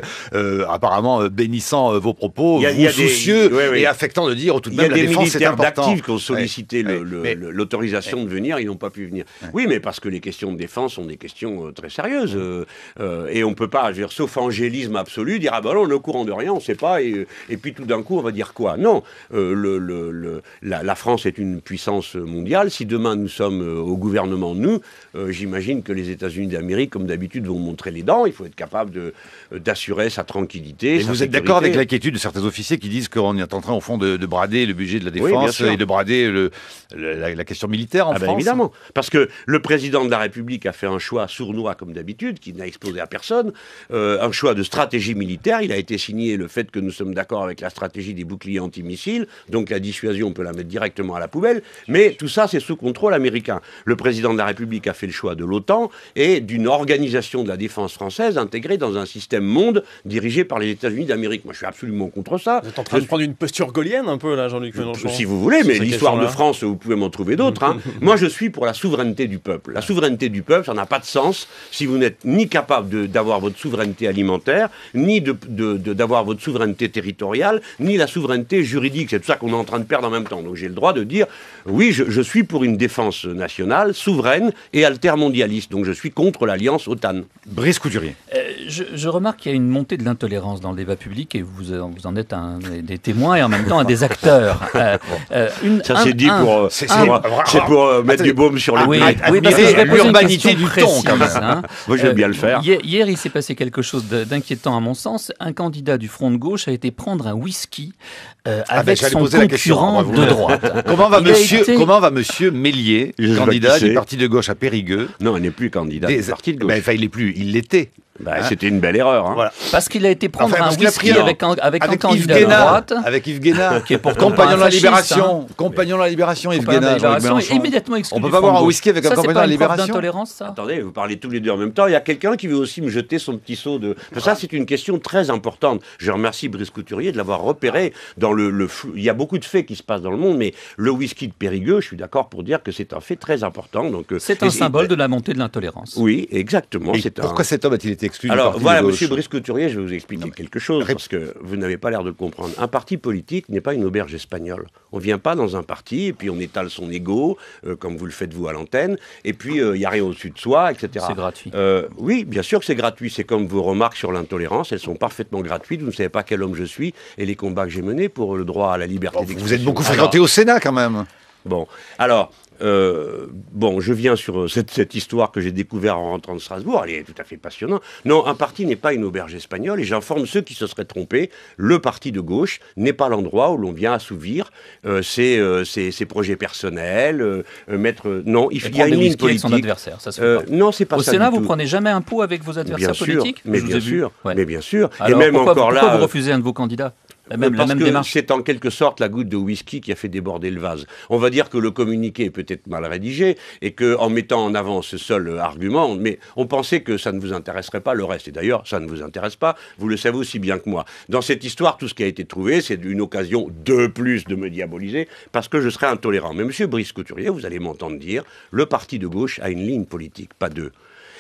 apparemment bénissant vos propos, vous soucieux et affectant de dire tout de même la défense c'est important. Il y a des militaires d'actifs qui ont sollicité l'autorisation de venir, ils n'ont pas pu venir. Oui, mais parce que les questions de défense sont des questions très sérieuses. Et on ne peut pas, sauf angélisme absolu, dire non, on est au courant de rien, on ne sait pas, et puis tout d'un coup on va dire quoi ? Non, la France est une puissance mondiale. Si demain nous sommes au gouvernement, j'imagine que les États-Unis d'Amérique, comme d'habitude, vont montrer les dents. Il faut être capable d'assurer sa tranquillité. Et vous êtes d'accord avec l'inquiétude de certains officiers qui disent qu'on est en train, au fond, de brader le budget de la défense et de brader la question militaire en France ? Évidemment, parce que le président de la République a fait un choix sournois, comme d'habitude, qui n'a explosé à personne, un choix de stratégie militaire. Il a été signé le fait que nous sommes d'accord avec la stratégie des boucliers antimissiles, donc la dissuasion, on peut la mettre directement à la poubelle, mais tout ça, c'est sous contrôle américain. Le président de la République a fait le choix de l'OTAN et d'une organisation de la défense française intégrée dans un système monde dirigé par les États-Unis d'Amérique. Moi, je suis absolument contre ça. Vous êtes en train de prendre une posture gaulienne, un peu, là, Jean-Luc Mélenchon. Si vous voulez, mais l'histoire de France, vous pouvez m'en trouver d'autres. Hein. Moi, je suis pour la souveraineté du peuple. La souveraineté du peuple, ça n'a pas de sens si vous n'êtes ni capable d'avoir votre souveraineté alimentaire, ni d'avoir votre souveraineté territoriale, ni la souveraineté juridique. C'est tout ça qu'on est en train de perdre en même temps. Donc j'ai le droit de dire, oui, je suis pour une défense nationale, souveraine et altermondialiste. Donc je suis contre l'alliance OTAN. Brice Couturier. Je remarque qu'il y a une montée de l'intolérance dans le débat public et vous en êtes des témoins et en même temps un des acteurs. C'est dit pour mettre du baume sur le oui, parce que je vais poser l'urbanité du ton, quand même. Moi, je vais bien le faire. Hier, il s'est passé quelque chose d'inquiétant à mon sens. Un candidat du Front de Gauche a été prendre un whisky avec son concurrent de droite. Comment va monsieur Mélier, candidat du parti de gauche à Périgueux ? Non, il n'est plus candidat du parti de gauche. Il l'était. c'était une belle erreur. Hein. Voilà. Parce qu'il a été prendre un whisky avec un candidat de droite. Avec Yves Guéna, qui est pour compagnon de la Libération. Compagnon de la Libération, Yves Guéna. Immédiatement exclu. On peut pas boire un whisky avec un compagnon de la Libération. D'intolérance, ça. Attendez, vous parlez tous les deux en même temps. Il y a quelqu'un qui veut aussi me jeter son petit seau de... Ça, c'est une question très importante. Je remercie Brice Couturier de l'avoir repéré dans le flou. Il y a beaucoup de faits qui se passent dans le monde, mais le whisky de Périgueux, je suis d'accord pour dire que c'est un fait très important. Donc, c'est un symbole de la montée de l'intolérance. Oui, exactement. Pourquoi cet homme a-t-il été exclu? Alors voilà, monsieur Brice Couturier, je vais vous expliquer quelque chose, parce que vous n'avez pas l'air de le comprendre. Un parti politique n'est pas une auberge espagnole. On ne vient pas dans un parti, et puis on étale son ego, comme vous le faites vous à l'antenne, et puis il n'y a rien au-dessus de soi, etc. C'est gratuit. Oui, bien sûr que c'est gratuit. C'est comme vos remarques sur l'intolérance, elles sont parfaitement gratuites. Vous ne savez pas quel homme je suis et les combats que j'ai menés pour le droit à la liberté d'expression. Vous êtes beaucoup fréquenté au Sénat quand même. Bon, alors, je viens sur cette histoire que j'ai découverte en rentrant de Strasbourg, elle est tout à fait passionnante. Non, un parti n'est pas une auberge espagnole, et j'informe ceux qui se seraient trompés, le parti de gauche n'est pas l'endroit où l'on vient assouvir ses projets personnels, Non, il y a une ligne politique. Son adversaire, ça se fait pas. Non, c'est pas ça. Au Sénat, vous tout. prenez jamais un pot avec vos adversaires politiques? Mais bien sûr. Alors, et même pourquoi vous refusez un de vos candidats? Parce que c'est en quelque sorte la goutte de whisky qui a fait déborder le vase. On va dire que le communiqué est peut-être mal rédigé et qu'en mettant en avant ce seul argument, mais on pensait que ça ne vous intéresserait pas le reste. Et d'ailleurs, ça ne vous intéresse pas, vous le savez aussi bien que moi. Dans cette histoire, tout ce qui a été trouvé, c'est une occasion de plus de me diaboliser parce que je serais intolérant. Mais monsieur Brice Couturier, vous allez m'entendre dire, le parti de gauche a une ligne politique, pas deux.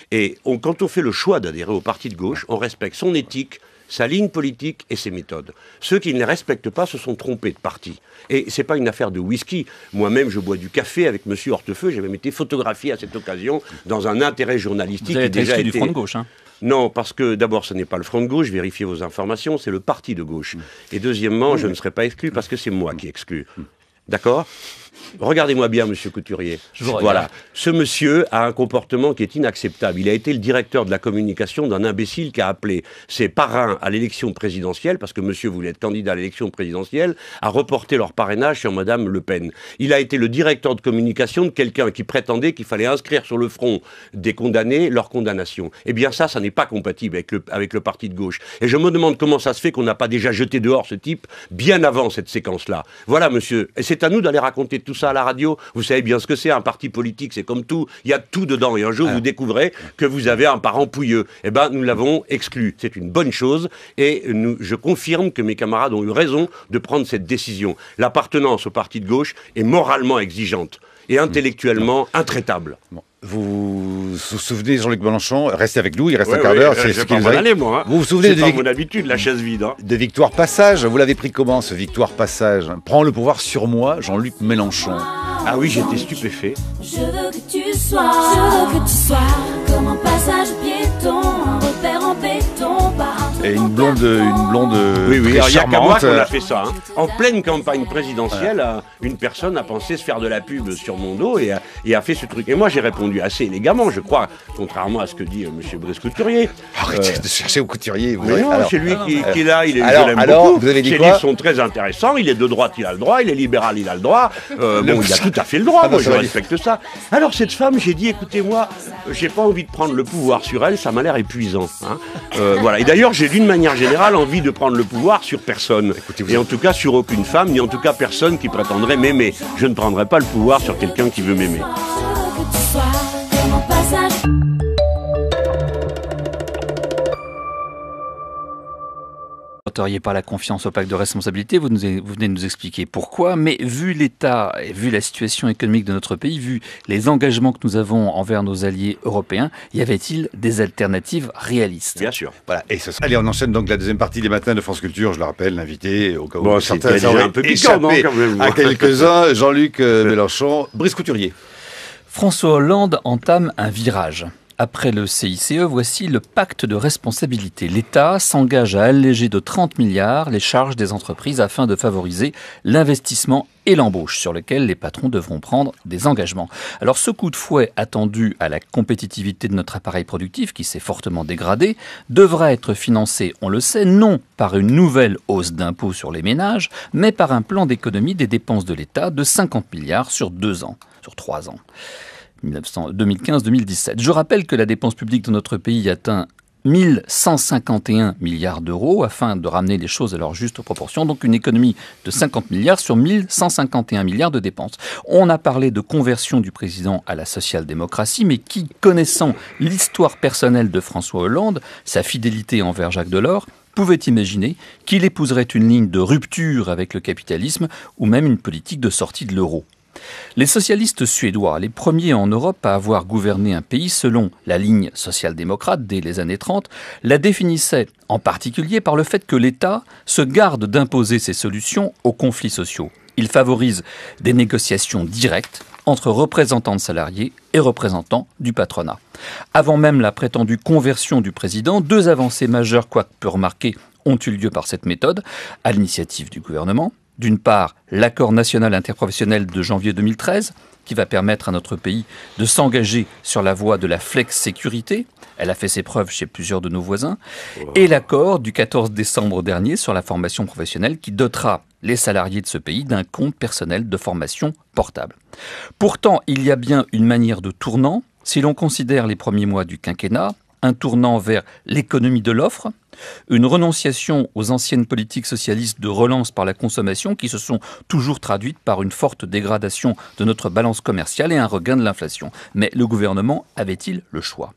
Et quand on fait le choix d'adhérer au parti de gauche, on respecte son éthique, sa ligne politique et ses méthodes. Ceux qui ne les respectent pas se sont trompés de parti. Et c'est pas une affaire de whisky. Moi-même, je bois du café avec monsieur Hortefeux. J'ai même été photographié à cette occasion dans un intérêt journalistique. Vous avez été exclu du Front de gauche, hein? Non, parce que d'abord, ce n'est pas le Front de gauche, vérifiez vos informations, c'est le parti de gauche. Et deuxièmement, je ne serai pas exclu parce que c'est moi qui exclue. D'accord ? Regardez-moi bien, monsieur Couturier. Voilà. Ce monsieur a un comportement qui est inacceptable. Il a été le directeur de la communication d'un imbécile qui a appelé ses parrains à l'élection présidentielle, parce que monsieur voulait être candidat à l'élection présidentielle, à reporter leur parrainage sur madame Le Pen. Il a été le directeur de communication de quelqu'un qui prétendait qu'il fallait inscrire sur le front des condamnés leur condamnation. Eh bien ça n'est pas compatible avec le parti de gauche. Et je me demande comment ça se fait qu'on n'a pas déjà jeté dehors ce type bien avant cette séquence-là. Voilà, monsieur. Et c'est à nous d'aller raconter tout ça à la radio. Vous savez bien ce que c'est, un parti politique, c'est comme tout, il y a tout dedans. Et un jour, vous découvrez que vous avez un parent pouilleux. Eh bien, nous l'avons exclu. C'est une bonne chose. Et je confirme que mes camarades ont eu raison de prendre cette décision. L'appartenance au parti de gauche est moralement exigeante et intellectuellement intraitable. Bon. Vous vous souvenez, Jean-Luc Mélenchon, restez avec nous, il reste un quart d'heure. C'est ce qu'il vous aller, moi. Hein. Vous vous souvenez de mon habitude, la chaise vide. Hein. De Victoire Passage, vous l'avez pris comment, ce Victoire Passage? Prends le pouvoir sur moi, Jean-Luc Mélenchon. Ah oui, j'étais stupéfait. Je veux que tu sois comme un passage piéton, un repère en béton, pas un Et une blonde oui, très alors, charmante. Il y a qu'à moi qu'on a fait ça. Hein. En pleine campagne présidentielle, une personne a pensé se faire de la pub sur mon dos et a fait ce truc. Et moi, j'ai répondu assez élégamment, je crois, contrairement à ce que dit M. Brice Couturier. Arrêtez de chercher au couturier. Mais non, c'est lui qui est là, il est, alors, je l'aime alors, beaucoup. Vous avez dit Ses quoi? livres sont très intéressants, il est de droite, il a le droit, il est libéral, il a le droit. Bon, il a tout à fait le droit, moi je respecte ça. Alors cette femme, j'ai dit, écoutez-moi, j'ai pas envie de prendre le pouvoir sur elle, ça m'a l'air épuisant. Hein. Voilà. Et d'ailleurs, j'ai d'une manière générale envie de prendre le pouvoir sur personne. Et en tout cas sur aucune femme, ni en tout cas personne qui prétendrait m'aimer. Je ne prendrai pas le pouvoir sur quelqu'un qui veut m'aimer. Je veux que tu sois comme un passage. Vous n'auriez pas la confiance au pacte de responsabilité, vous venez de nous expliquer pourquoi, mais vu l'état et vu la situation économique de notre pays, vu les engagements que nous avons envers nos alliés européens, y avait-il des alternatives réalistes? Bien sûr. Voilà. Et allez, on enchaîne donc la deuxième partie des matins de France Culture. Je le rappelle, l'invité, au cas où bon, certains déjà un peu piquant, non, quand même. À quelques-uns, Jean-Luc Mélenchon, Brice Couturier. François Hollande entame un virage. Après le CICE, voici le pacte de responsabilité. L'État s'engage à alléger de 30 milliards les charges des entreprises afin de favoriser l'investissement et l'embauche sur lequel les patrons devront prendre des engagements. Alors ce coup de fouet attendu à la compétitivité de notre appareil productif qui s'est fortement dégradé devra être financé, on le sait, non par une nouvelle hausse d'impôts sur les ménages, mais par un plan d'économie des dépenses de l'État de 50 milliards sur 2 ans, sur 3 ans. 2015-2017. Je rappelle que la dépense publique de notre pays atteint 1151 milliards d'euros afin de ramener les choses à leur juste proportion, donc une économie de 50 milliards sur 1151 milliards de dépenses. On a parlé de conversion du président à la social-démocratie, mais qui, connaissant l'histoire personnelle de François Hollande, sa fidélité envers Jacques Delors, pouvait imaginer qu'il épouserait une ligne de rupture avec le capitalisme ou même une politique de sortie de l'euro. Les socialistes suédois, les premiers en Europe à avoir gouverné un pays selon la ligne social-démocrate dès les années 30, la définissaient en particulier par le fait que l'État se garde d'imposer ses solutions aux conflits sociaux. Il favorise des négociations directes entre représentants de salariés et représentants du patronat. Avant même la prétendue conversion du président, deux avancées majeures, quoique peu remarquées, ont eu lieu par cette méthode, à l'initiative du gouvernement. D'une part, l'accord national interprofessionnel de janvier 2013, qui va permettre à notre pays de s'engager sur la voie de la flex-sécurité. Elle a fait ses preuves chez plusieurs de nos voisins. Et l'accord du 14 décembre dernier sur la formation professionnelle qui dotera les salariés de ce pays d'un compte personnel de formation portable. Pourtant, il y a bien une manière de tournant. Si l'on considère les premiers mois du quinquennat, un tournant vers l'économie de l'offre, une renonciation aux anciennes politiques socialistes de relance par la consommation qui se sont toujours traduites par une forte dégradation de notre balance commerciale et un regain de l'inflation. Mais le gouvernement avait-il le choix ?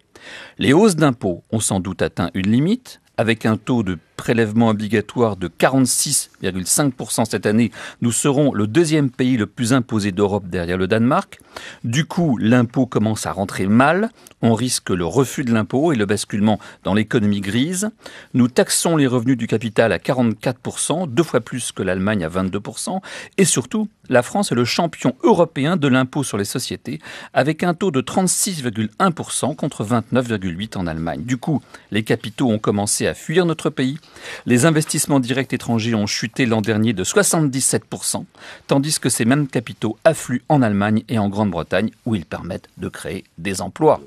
Les hausses d'impôts ont sans doute atteint une limite, avec un taux de prélèvement obligatoire de 46,5% cette année. Nous serons le deuxième pays le plus imposé d'Europe derrière le Danemark. Du coup, l'impôt commence à rentrer mal. On risque le refus de l'impôt et le basculement dans l'économie grise. Nous taxons les revenus du capital à 44%, 2 fois plus que l'Allemagne à 22%. Et surtout, la France est le champion européen de l'impôt sur les sociétés, avec un taux de 36,1% contre 29,8% en Allemagne. Du coup, les capitaux ont commencé à fuir notre pays. Les investissements directs étrangers ont chuté l'an dernier de 77%, tandis que ces mêmes capitaux affluent en Allemagne et en Grande-Bretagne, où ils permettent de créer des emplois.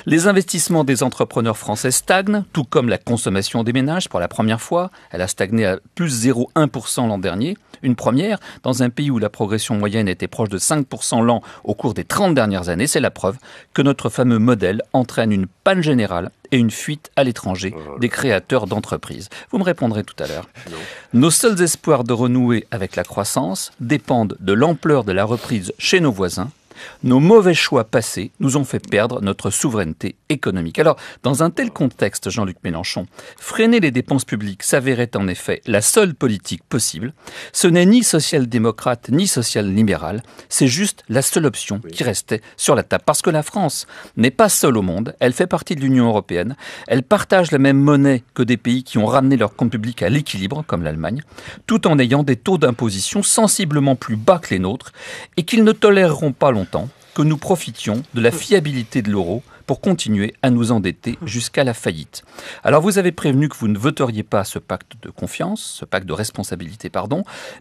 Les investissements des entrepreneurs français stagnent, tout comme la consommation des ménages pour la première fois. Elle a stagné à plus 0,1% l'an dernier. Une première, dans un pays où la progression moyenne était proche de 5% l'an au cours des 30 dernières années, c'est la preuve que notre fameux modèle entraîne une panne générale et une fuite à l'étranger des créateurs d'entreprises. Vous me répondrez tout à l'heure. Nos seuls espoirs de renouer avec la croissance dépendent de l'ampleur de la reprise chez nos voisins. Nos mauvais choix passés nous ont fait perdre notre souveraineté économique. Alors, dans un tel contexte, Jean-Luc Mélenchon, freiner les dépenses publiques s'avérait en effet la seule politique possible. Ce n'est ni social-démocrate ni social-libéral, c'est juste la seule option qui restait sur la table. Parce que la France n'est pas seule au monde, elle fait partie de l'Union européenne, elle partage la même monnaie que des pays qui ont ramené leur compte public à l'équilibre, comme l'Allemagne, tout en ayant des taux d'imposition sensiblement plus bas que les nôtres et qu'ils ne toléreront pas longtemps que nous profitions de la fiabilité de l'euro pour continuer à nous endetter jusqu'à la faillite. Alors vous avez prévenu que vous ne voteriez pas ce pacte de confiance, ce pacte de responsabilité,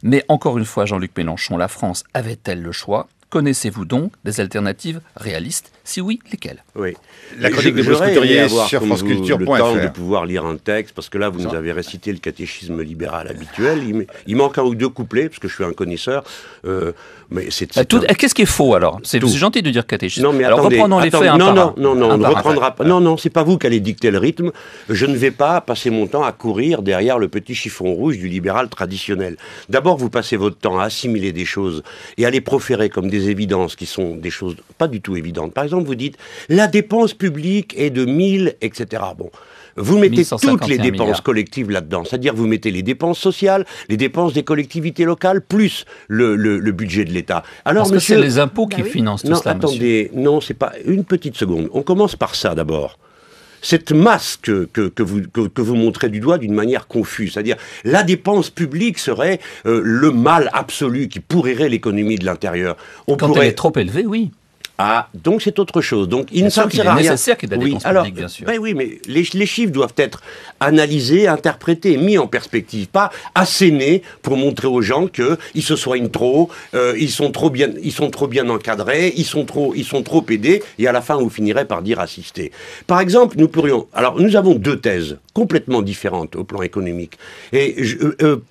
mais encore une fois, Jean-Luc Mélenchon, la France avait-elle le choix ? Connaissez-vous donc des alternatives réalistes ? Si oui, lesquelles ? Oui. La chronique de Bruce Couturier sur franceculture.fr. Le temps de pouvoir lire un texte, parce que là, vous nous avez récité le catéchisme libéral habituel. Il manque un ou deux couplets, parce que je suis un connaisseur. Mais qu'est-ce qui est faux, alors ? C'est gentil de dire catéchisme. Non, mais alors attendez, reprenons les faits un par un. Non, on ne reprendra pas. Non, c'est pas vous qui allez dicter le rythme. Je ne vais pas passer mon temps à courir derrière le petit chiffon rouge du libéral traditionnel. D'abord, vous passez votre temps à assimiler des choses et à les proférer comme des évidences qui sont des choses pas du tout évidentes. Par exemple, vous dites la dépense publique est de 1000, etc. Bon, vous mettez toutes les dépenses collectives là-dedans, c'est-à-dire vous mettez les dépenses sociales, les dépenses des collectivités locales, plus le budget de l'État. Alors, parce monsieur, que c'est les impôts qui financent tout cela, attendez, monsieur. Non, c'est pas une petite seconde. On commence par ça d'abord. Cette masse que vous montrez du doigt d'une manière confuse, c'est-à-dire la dépense publique serait le mal absolu qui pourrirait l'économie de l'intérieur. Quand elle est trop élevée, oui. Ah, donc c'est autre chose. Donc il ne sert à rien. C'est nécessaire qu'il y ait de la dépense publique, bien sûr. Oui, mais les chiffres doivent être analysés, interprétés, mis en perspective, pas assénés pour montrer aux gens qu'ils se soignent trop, ils sont trop bien encadrés, ils sont trop aidés, et à la fin vous finirez par dire assister. Par exemple, nous avons deux thèses complètement différentes au plan économique. Et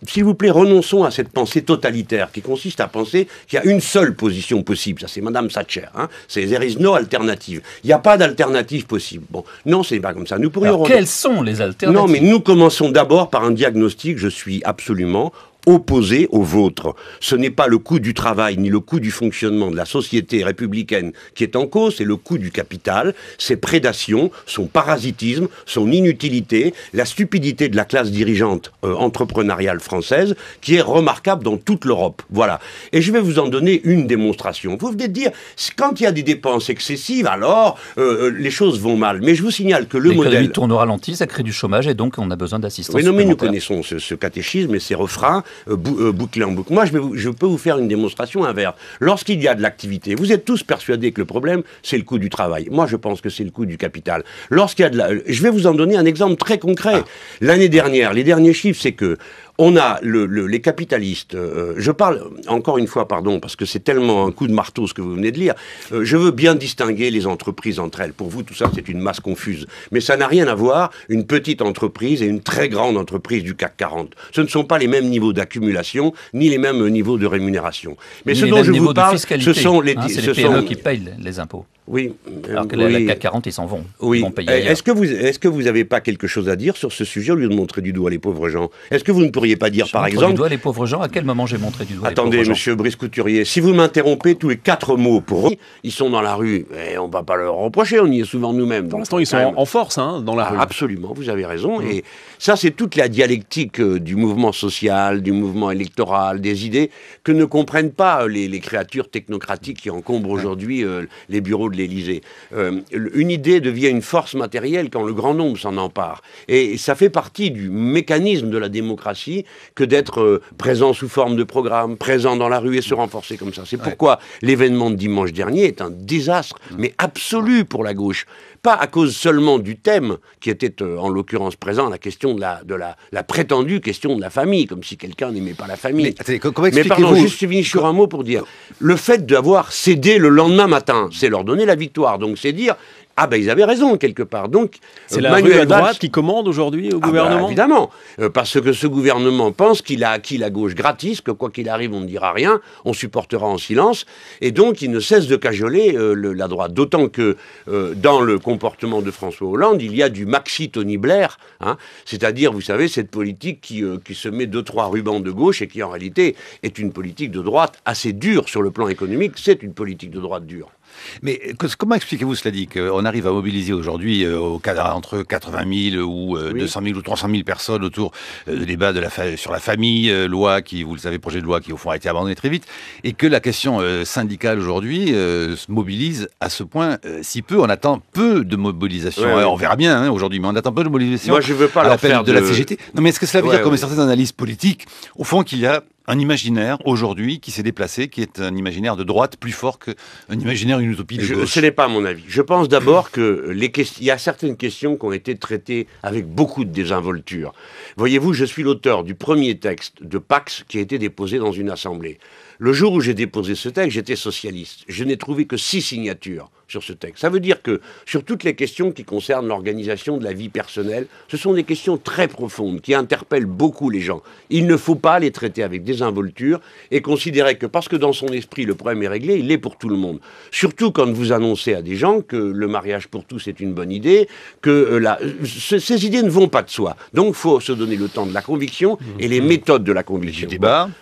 s'il vous plaît, renonçons à cette pensée totalitaire qui consiste à penser qu'il y a une seule position possible. Ça, c'est Madame Thatcher. Hein. c'est there is no alternative. Il n'y a pas d'alternative possible. Bon, non, c'est pas comme ça. Nous pourrions... Alors, quelles sont les alternatives? Non, mais nous commençons d'abord par un diagnostic. Je suis absolument opposé au vôtre. Ce n'est pas le coût du travail ni le coût du fonctionnement de la société républicaine qui est en cause, c'est le coût du capital, ses prédations, son parasitisme, son inutilité, la stupidité de la classe dirigeante entrepreneuriale française qui est remarquable dans toute l'Europe. Voilà. Et je vais vous en donner une démonstration. Vous venez de dire, quand il y a des dépenses excessives, alors les choses vont mal. Mais je vous signale que le modèle... L'économie tourne au ralenti, ça crée du chômage et donc on a besoin d'assistance. Oui, non, mais nous connaissons ce catéchisme et ses refrains. Bouclé en boucle. Moi, je peux vous faire une démonstration inverse. Lorsqu'il y a de l'activité, vous êtes tous persuadés que le problème, c'est le coût du travail. Moi, je pense que c'est le coût du capital. Lorsqu'il y a je vais vous en donner un exemple très concret. L'année dernière, les derniers chiffres, c'est que on a les capitalistes, je parle encore une fois, pardon, parce que c'est tellement un coup de marteau ce que vous venez de lire, je veux bien distinguer les entreprises entre elles. Pour vous, tout ça, c'est une masse confuse. Mais ça n'a rien à voir, une petite entreprise et une très grande entreprise du CAC 40. Ce ne sont pas les mêmes niveaux d'accumulation, ni les mêmes niveaux de rémunération. Mais ce dont je vous parle, ce sont les... c'est les PME qui payent les impôts. Oui. Alors que la CAC 40, ils s'en vont. Oui. Ils vont payer ailleurs. Est-ce que vous n'avez pas quelque chose à dire sur ce sujet au lieu de montrer du doigt les pauvres gens? Est-ce que vous ne pourriez pas dire, par exemple... du doigt les pauvres gens? À quel moment j'ai montré du doigt Attendez, les pauvres gens? monsieur Brice-Couturier, si vous m'interrompez tous les 4 mots pour eux, ils sont dans la rue, et on ne va pas leur reprocher, on y est souvent nous-mêmes. Pour l'instant, ils sont en force dans la rue. Absolument, vous avez raison. Et ça, c'est toute la dialectique du mouvement social, du mouvement électoral, des idées que ne comprennent pas les créatures technocratiques qui encombrent aujourd'hui les bureaux de l'Élysée. Une idée devient une force matérielle quand le grand nombre s'en empare. Et ça fait partie du mécanisme de la démocratie que d'être présent sous forme de programme, présent dans la rue et se renforcer comme ça. C'est pourquoi l'événement de dimanche dernier est un désastre, mais absolu pour la gauche. Pas à cause seulement du thème, qui était en l'occurrence présent, la question de la prétendue question de la famille, comme si quelqu'un n'aimait pas la famille. Mais pardon, juste fini sur un mot pour dire, le fait d'avoir cédé le lendemain matin, c'est leur donner la victoire, donc c'est dire... Ah ben ils avaient raison quelque part. Donc c'est la rue à droite qui commande aujourd'hui au gouvernement. Évidemment, parce que ce gouvernement pense qu'il a acquis la gauche gratis, que quoi qu'il arrive on ne dira rien, on supportera en silence, et donc il ne cesse de cajoler la droite. D'autant que dans le comportement de François Hollande, il y a du maxi Tony Blair, c'est-à-dire vous savez cette politique qui se met 2-3 rubans de gauche et qui en réalité est une politique de droite assez dure sur le plan économique. C'est une politique de droite dure. Mais comment expliquez-vous cela dit qu'on arrive à mobiliser aujourd'hui entre 80 000 ou 200 000 ou 300 000 personnes autour de débats sur la famille, loi qui, vous le savez, projet de loi qui au fond a été abandonné très vite, et que la question syndicale aujourd'hui se mobilise à ce point si peu. On attend peu de mobilisation. On verra bien aujourd'hui, mais on attend peu de mobilisation. Moi, je veux pas à l'appel de la CGT. Non, mais est-ce que cela veut dire, comme certaines analyses politiques, au fond, qu'il y a un imaginaire aujourd'hui qui s'est déplacé, qui est un imaginaire de droite plus fort qu'un imaginaire, une utopie de gauche? Ce n'est pas mon avis. Je pense d'abord qu'il y a certaines questions qui ont été traitées avec beaucoup de désinvolture. Voyez-vous, je suis l'auteur du premier texte de Pax qui a été déposé dans une assemblée. Le jour où j'ai déposé ce texte, j'étais socialiste. Je n'ai trouvé que 6 signatures sur ce texte. Ça veut dire que sur toutes les questions qui concernent l'organisation de la vie personnelle, ce sont des questions très profondes qui interpellent beaucoup les gens. Il ne faut pas les traiter avec désinvolture et considérer que parce que dans son esprit le problème est réglé, il l'est pour tout le monde. Surtout quand vous annoncez à des gens que le mariage pour tous est une bonne idée, que ces idées ne vont pas de soi. Donc il faut se donner le temps de la conviction et les méthodes de la conviction.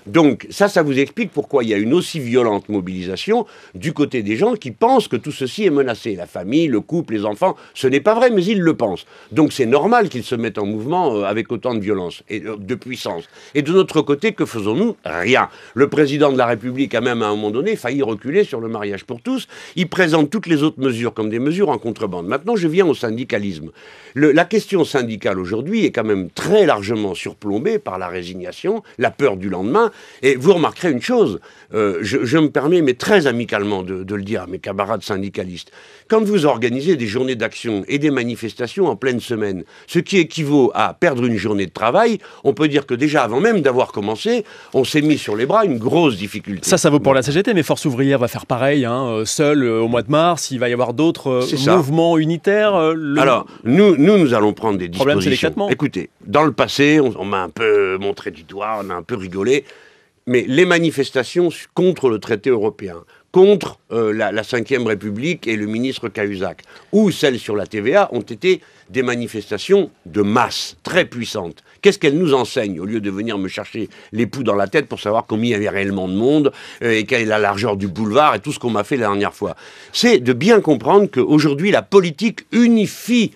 Donc ça vous explique pourquoi il y a une aussi violente mobilisation du côté des gens qui pensent que tout ceci est menacé. La famille, le couple, les enfants, ce n'est pas vrai, mais ils le pensent. Donc c'est normal qu'ils se mettent en mouvement avec autant de violence et de puissance. Et de notre côté, que faisons-nous? Rien. Le président de la République a même à un moment donné failli reculer sur le mariage pour tous. Il présente toutes les autres mesures comme des mesures en contrebande. Maintenant, je viens au syndicalisme. La question syndicale aujourd'hui est quand même très largement surplombée par la résignation, la peur du lendemain. Et vous remarquerez une chose, je me permets, mais très amicalement de le dire à mes camarades syndicalistes, quand vous organisez des journées d'action et des manifestations en pleine semaine, ce qui équivaut à perdre une journée de travail, on peut dire que déjà avant même d'avoir commencé, on s'est mis sur les bras une grosse difficulté. Ça vaut pour la CGT, mais Force ouvrière va faire pareil, seul au mois de mars, il va y avoir d'autres mouvements unitaires. Alors, nous allons prendre des dispositions. C'est l'éclatement. Écoutez, dans le passé, on m'a un peu montré du doigt, on a un peu rigolé, mais les manifestations contre le traité européen, contre la Ve République et le ministre Cahuzac, ou celles sur la TVA ont été des manifestations de masse, très puissantes. Qu'est-ce qu'elles nous enseignent, au lieu de venir me chercher les poux dans la tête pour savoir combien il y avait réellement de monde, et quelle est la largeur du boulevard, et tout ce qu'on m'a fait la dernière fois. C'est de bien comprendre qu'aujourd'hui, la politique unifie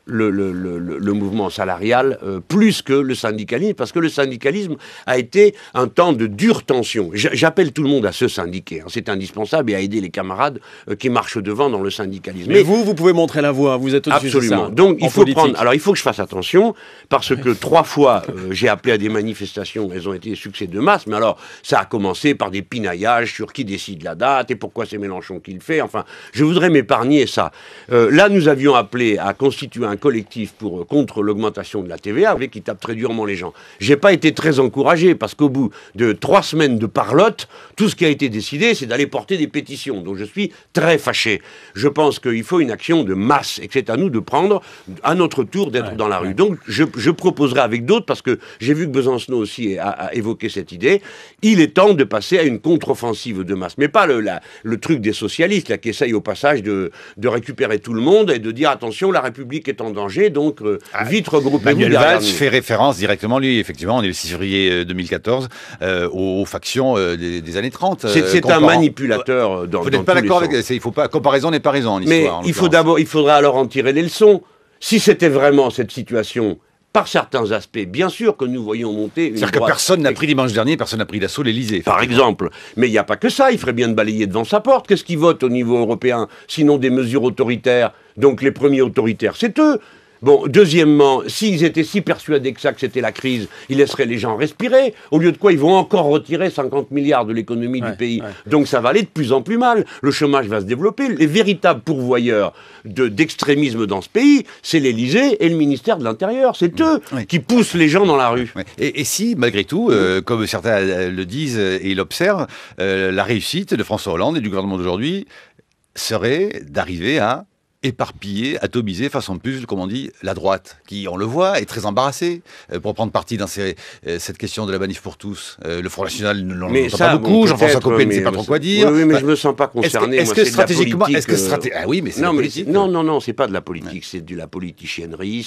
le mouvement salarial plus que le syndicalisme, parce que le syndicalisme a été un temps de dure tension. J'appelle tout le monde à se syndiquer, hein, c'est indispensable, et à aider les camarades qui marchent devant dans le syndicalisme. Mais vous pouvez montrer la voie, vous êtes au-dessus de ça. Absolument. Donc il faut prendre. Alors il faut que je fasse attention, parce que 3 fois j'ai appelé à des manifestations, elles ont été des succès de masse, mais alors ça a commencé par des pinaillages sur qui décide la date et pourquoi c'est Mélenchon qui le fait. Enfin, je voudrais m'épargner ça. Là, nous avions appelé à constituer un collectif contre l'augmentation de la TVA, qui tape très durement les gens. J'ai pas été très encouragé, parce qu'au bout de 3 semaines de parlotte, tout ce qui a été décidé, c'est d'aller porter des pétitions. Donc je suis très fâché. Je pense qu'il faut une action de masse, et que c'est à nous de prendre, à notre tour, d'être dans la rue. Donc je proposerai avec d'autres, parce que j'ai vu que Besancenot aussi a évoqué cette idée, il est temps de passer à une contre-offensive de masse. Mais pas le truc des socialistes, là, qui essayent au passage de récupérer tout le monde et de dire, attention, la République est en danger, donc vite regroupez-vous. Manuel Valls fait référence directement, lui, effectivement, on est le 6 février 2014, aux factions des années 30. C'est un manipulateur dans Vous n'êtes pas d'accord avec... Il faut pas... Comparaison n'est pas raison en histoire. Mais il faudra alors en tirer les leçons. Si c'était vraiment cette situation... Par certains aspects, bien sûr que nous voyons monter une droite... C'est-à-dire que personne n'a pris dimanche dernier, personne n'a pris l'assaut l'Élysée. Par exemple. Mais il n'y a pas que ça, il ferait bien de balayer devant sa porte. Qu'est-ce qu'ils votent au niveau européen, sinon des mesures autoritaires? Donc les premiers autoritaires, c'est eux. Bon, deuxièmement, s'ils étaient si persuadés que c'était la crise, ils laisseraient les gens respirer, au lieu de quoi ils vont encore retirer 50 milliards de l'économie du pays. Donc ça va aller de plus en plus mal. Le chômage va se développer. Les véritables pourvoyeurs d'extrémisme dans ce pays, c'est l'Élysée et le ministère de l'Intérieur. C'est eux qui poussent les gens dans la rue. Et si, malgré tout, comme certains le disent et l'observent, la réussite de François Hollande et du gouvernement d'aujourd'hui serait d'arriver à éparpillé, atomisé, façon puzzle, comme on dit, la droite, qui, on le voit, est très embarrassée pour prendre parti dans cette question de la manif pour tous. Le Front National ne l'entend pas beaucoup, Jean-François Copé ne sait pas trop quoi dire. Oui, mais je me sens pas concerné. Est-ce que stratégiquement... Ah oui, mais c'est de la politique. Non, c'est pas de la politique, c'est de la politiciennerie,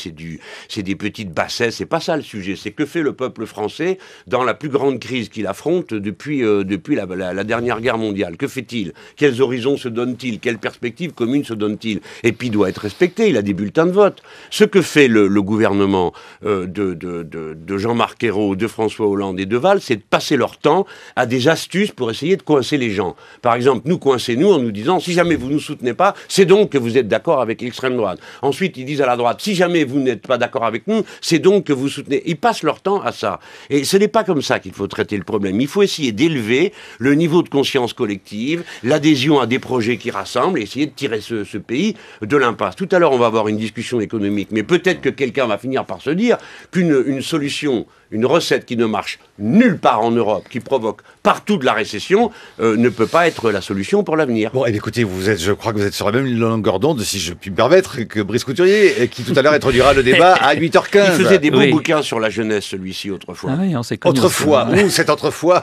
c'est des petites bassesses, c'est pas ça le sujet. C'est que fait le peuple français dans la plus grande crise qu'il affronte depuis la dernière guerre mondiale. Que fait-il? Quels horizons se donne-t-il? Quelles perspectives communes se donne-t-il? Et puis il doit être respecté, il a des bulletins de vote. Ce que fait le gouvernement de Jean-Marc Ayrault, de François Hollande et de Valls, c'est de passer leur temps à des astuces pour essayer de coincer les gens. Par exemple, nous coincer nous en nous disant, si jamais vous ne nous soutenez pas, c'est donc que vous êtes d'accord avec l'extrême droite. Ensuite, ils disent à la droite, si jamais vous n'êtes pas d'accord avec nous, c'est donc que vous soutenez. Ils passent leur temps à ça. Et ce n'est pas comme ça qu'il faut traiter le problème. Il faut essayer d'élever le niveau de conscience collective, l'adhésion à des projets qui rassemblent, et essayer de tirer ce pays de l'impasse. Tout à l'heure, on va avoir une discussion économique, mais peut-être que quelqu'un va finir par se dire qu'une solution, une recette qui ne marche nulle part en Europe, qui provoque partout de la récession, ne peut pas être la solution pour l'avenir. Bon, écoutez, je crois que vous êtes sur la même longueur d'onde, si je puis me permettre, que Brice Couturier, qui tout à l'heure introduira le débat à 8h15. Il faisait des beaux bouquins sur la jeunesse, celui-ci, autrefois. Ah oui, on s'est connus. Autrefois, où c'est autrefois?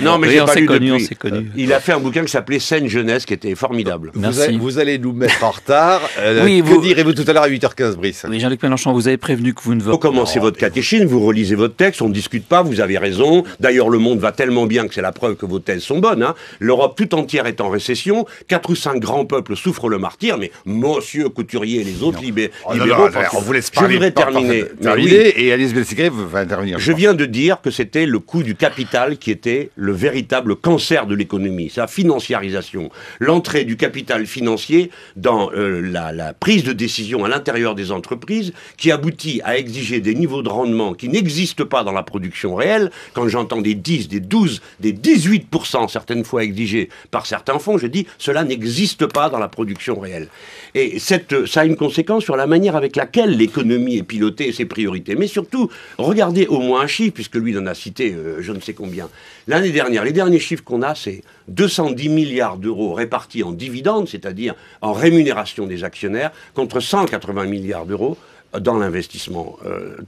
Non, mais j'ai pas lu depuis. On s'est connus. Il a fait un bouquin qui s'appelait Saine Jeunesse, qui était formidable. Merci. Vous allez nous mettre en retard. Que direz-vous tout à l'heure à 8h15, Brice? Oui, Jean-Luc Mélenchon, vous avez prévenu que vous ne... Vous commencez votre catéchine, vous relisez votre texte, on ne discute pas, vous avez raison. D'ailleurs, le monde va tellement bien que c'est la preuve que vos thèses sont bonnes. Hein. L'Europe tout entière est en récession, 4 ou 5 grands peuples souffrent le martyre, mais monsieur Couturier et les autres libéraux... on vous laisse parler. Je voudrais terminer. Et Agnès Bességré va intervenir. Je viens de dire que c'était le coût du capital qui était le véritable cancer de l'économie, sa financiarisation. L'entrée du capital financier dans la prise de décision à l'intérieur des entreprises qui aboutit à exiger des niveaux de rendement qui n'existent pas dans la production réelle. Quand j'entends des 10, des 12, des 18% certaines fois exigés par certains fonds, je dis cela n'existe pas dans la production réelle. Et ça a une conséquence sur la manière avec laquelle l'économie est pilotée et ses priorités. Mais surtout, regardez au moins un chiffre, puisque lui il en a cité je ne sais combien. L'année dernière, les derniers chiffres qu'on a, c'est 210 milliards d'euros répartis en dividendes, c'est-à-dire en rémunération des actionnaires, contre 180 milliards d'euros dans l'investissement.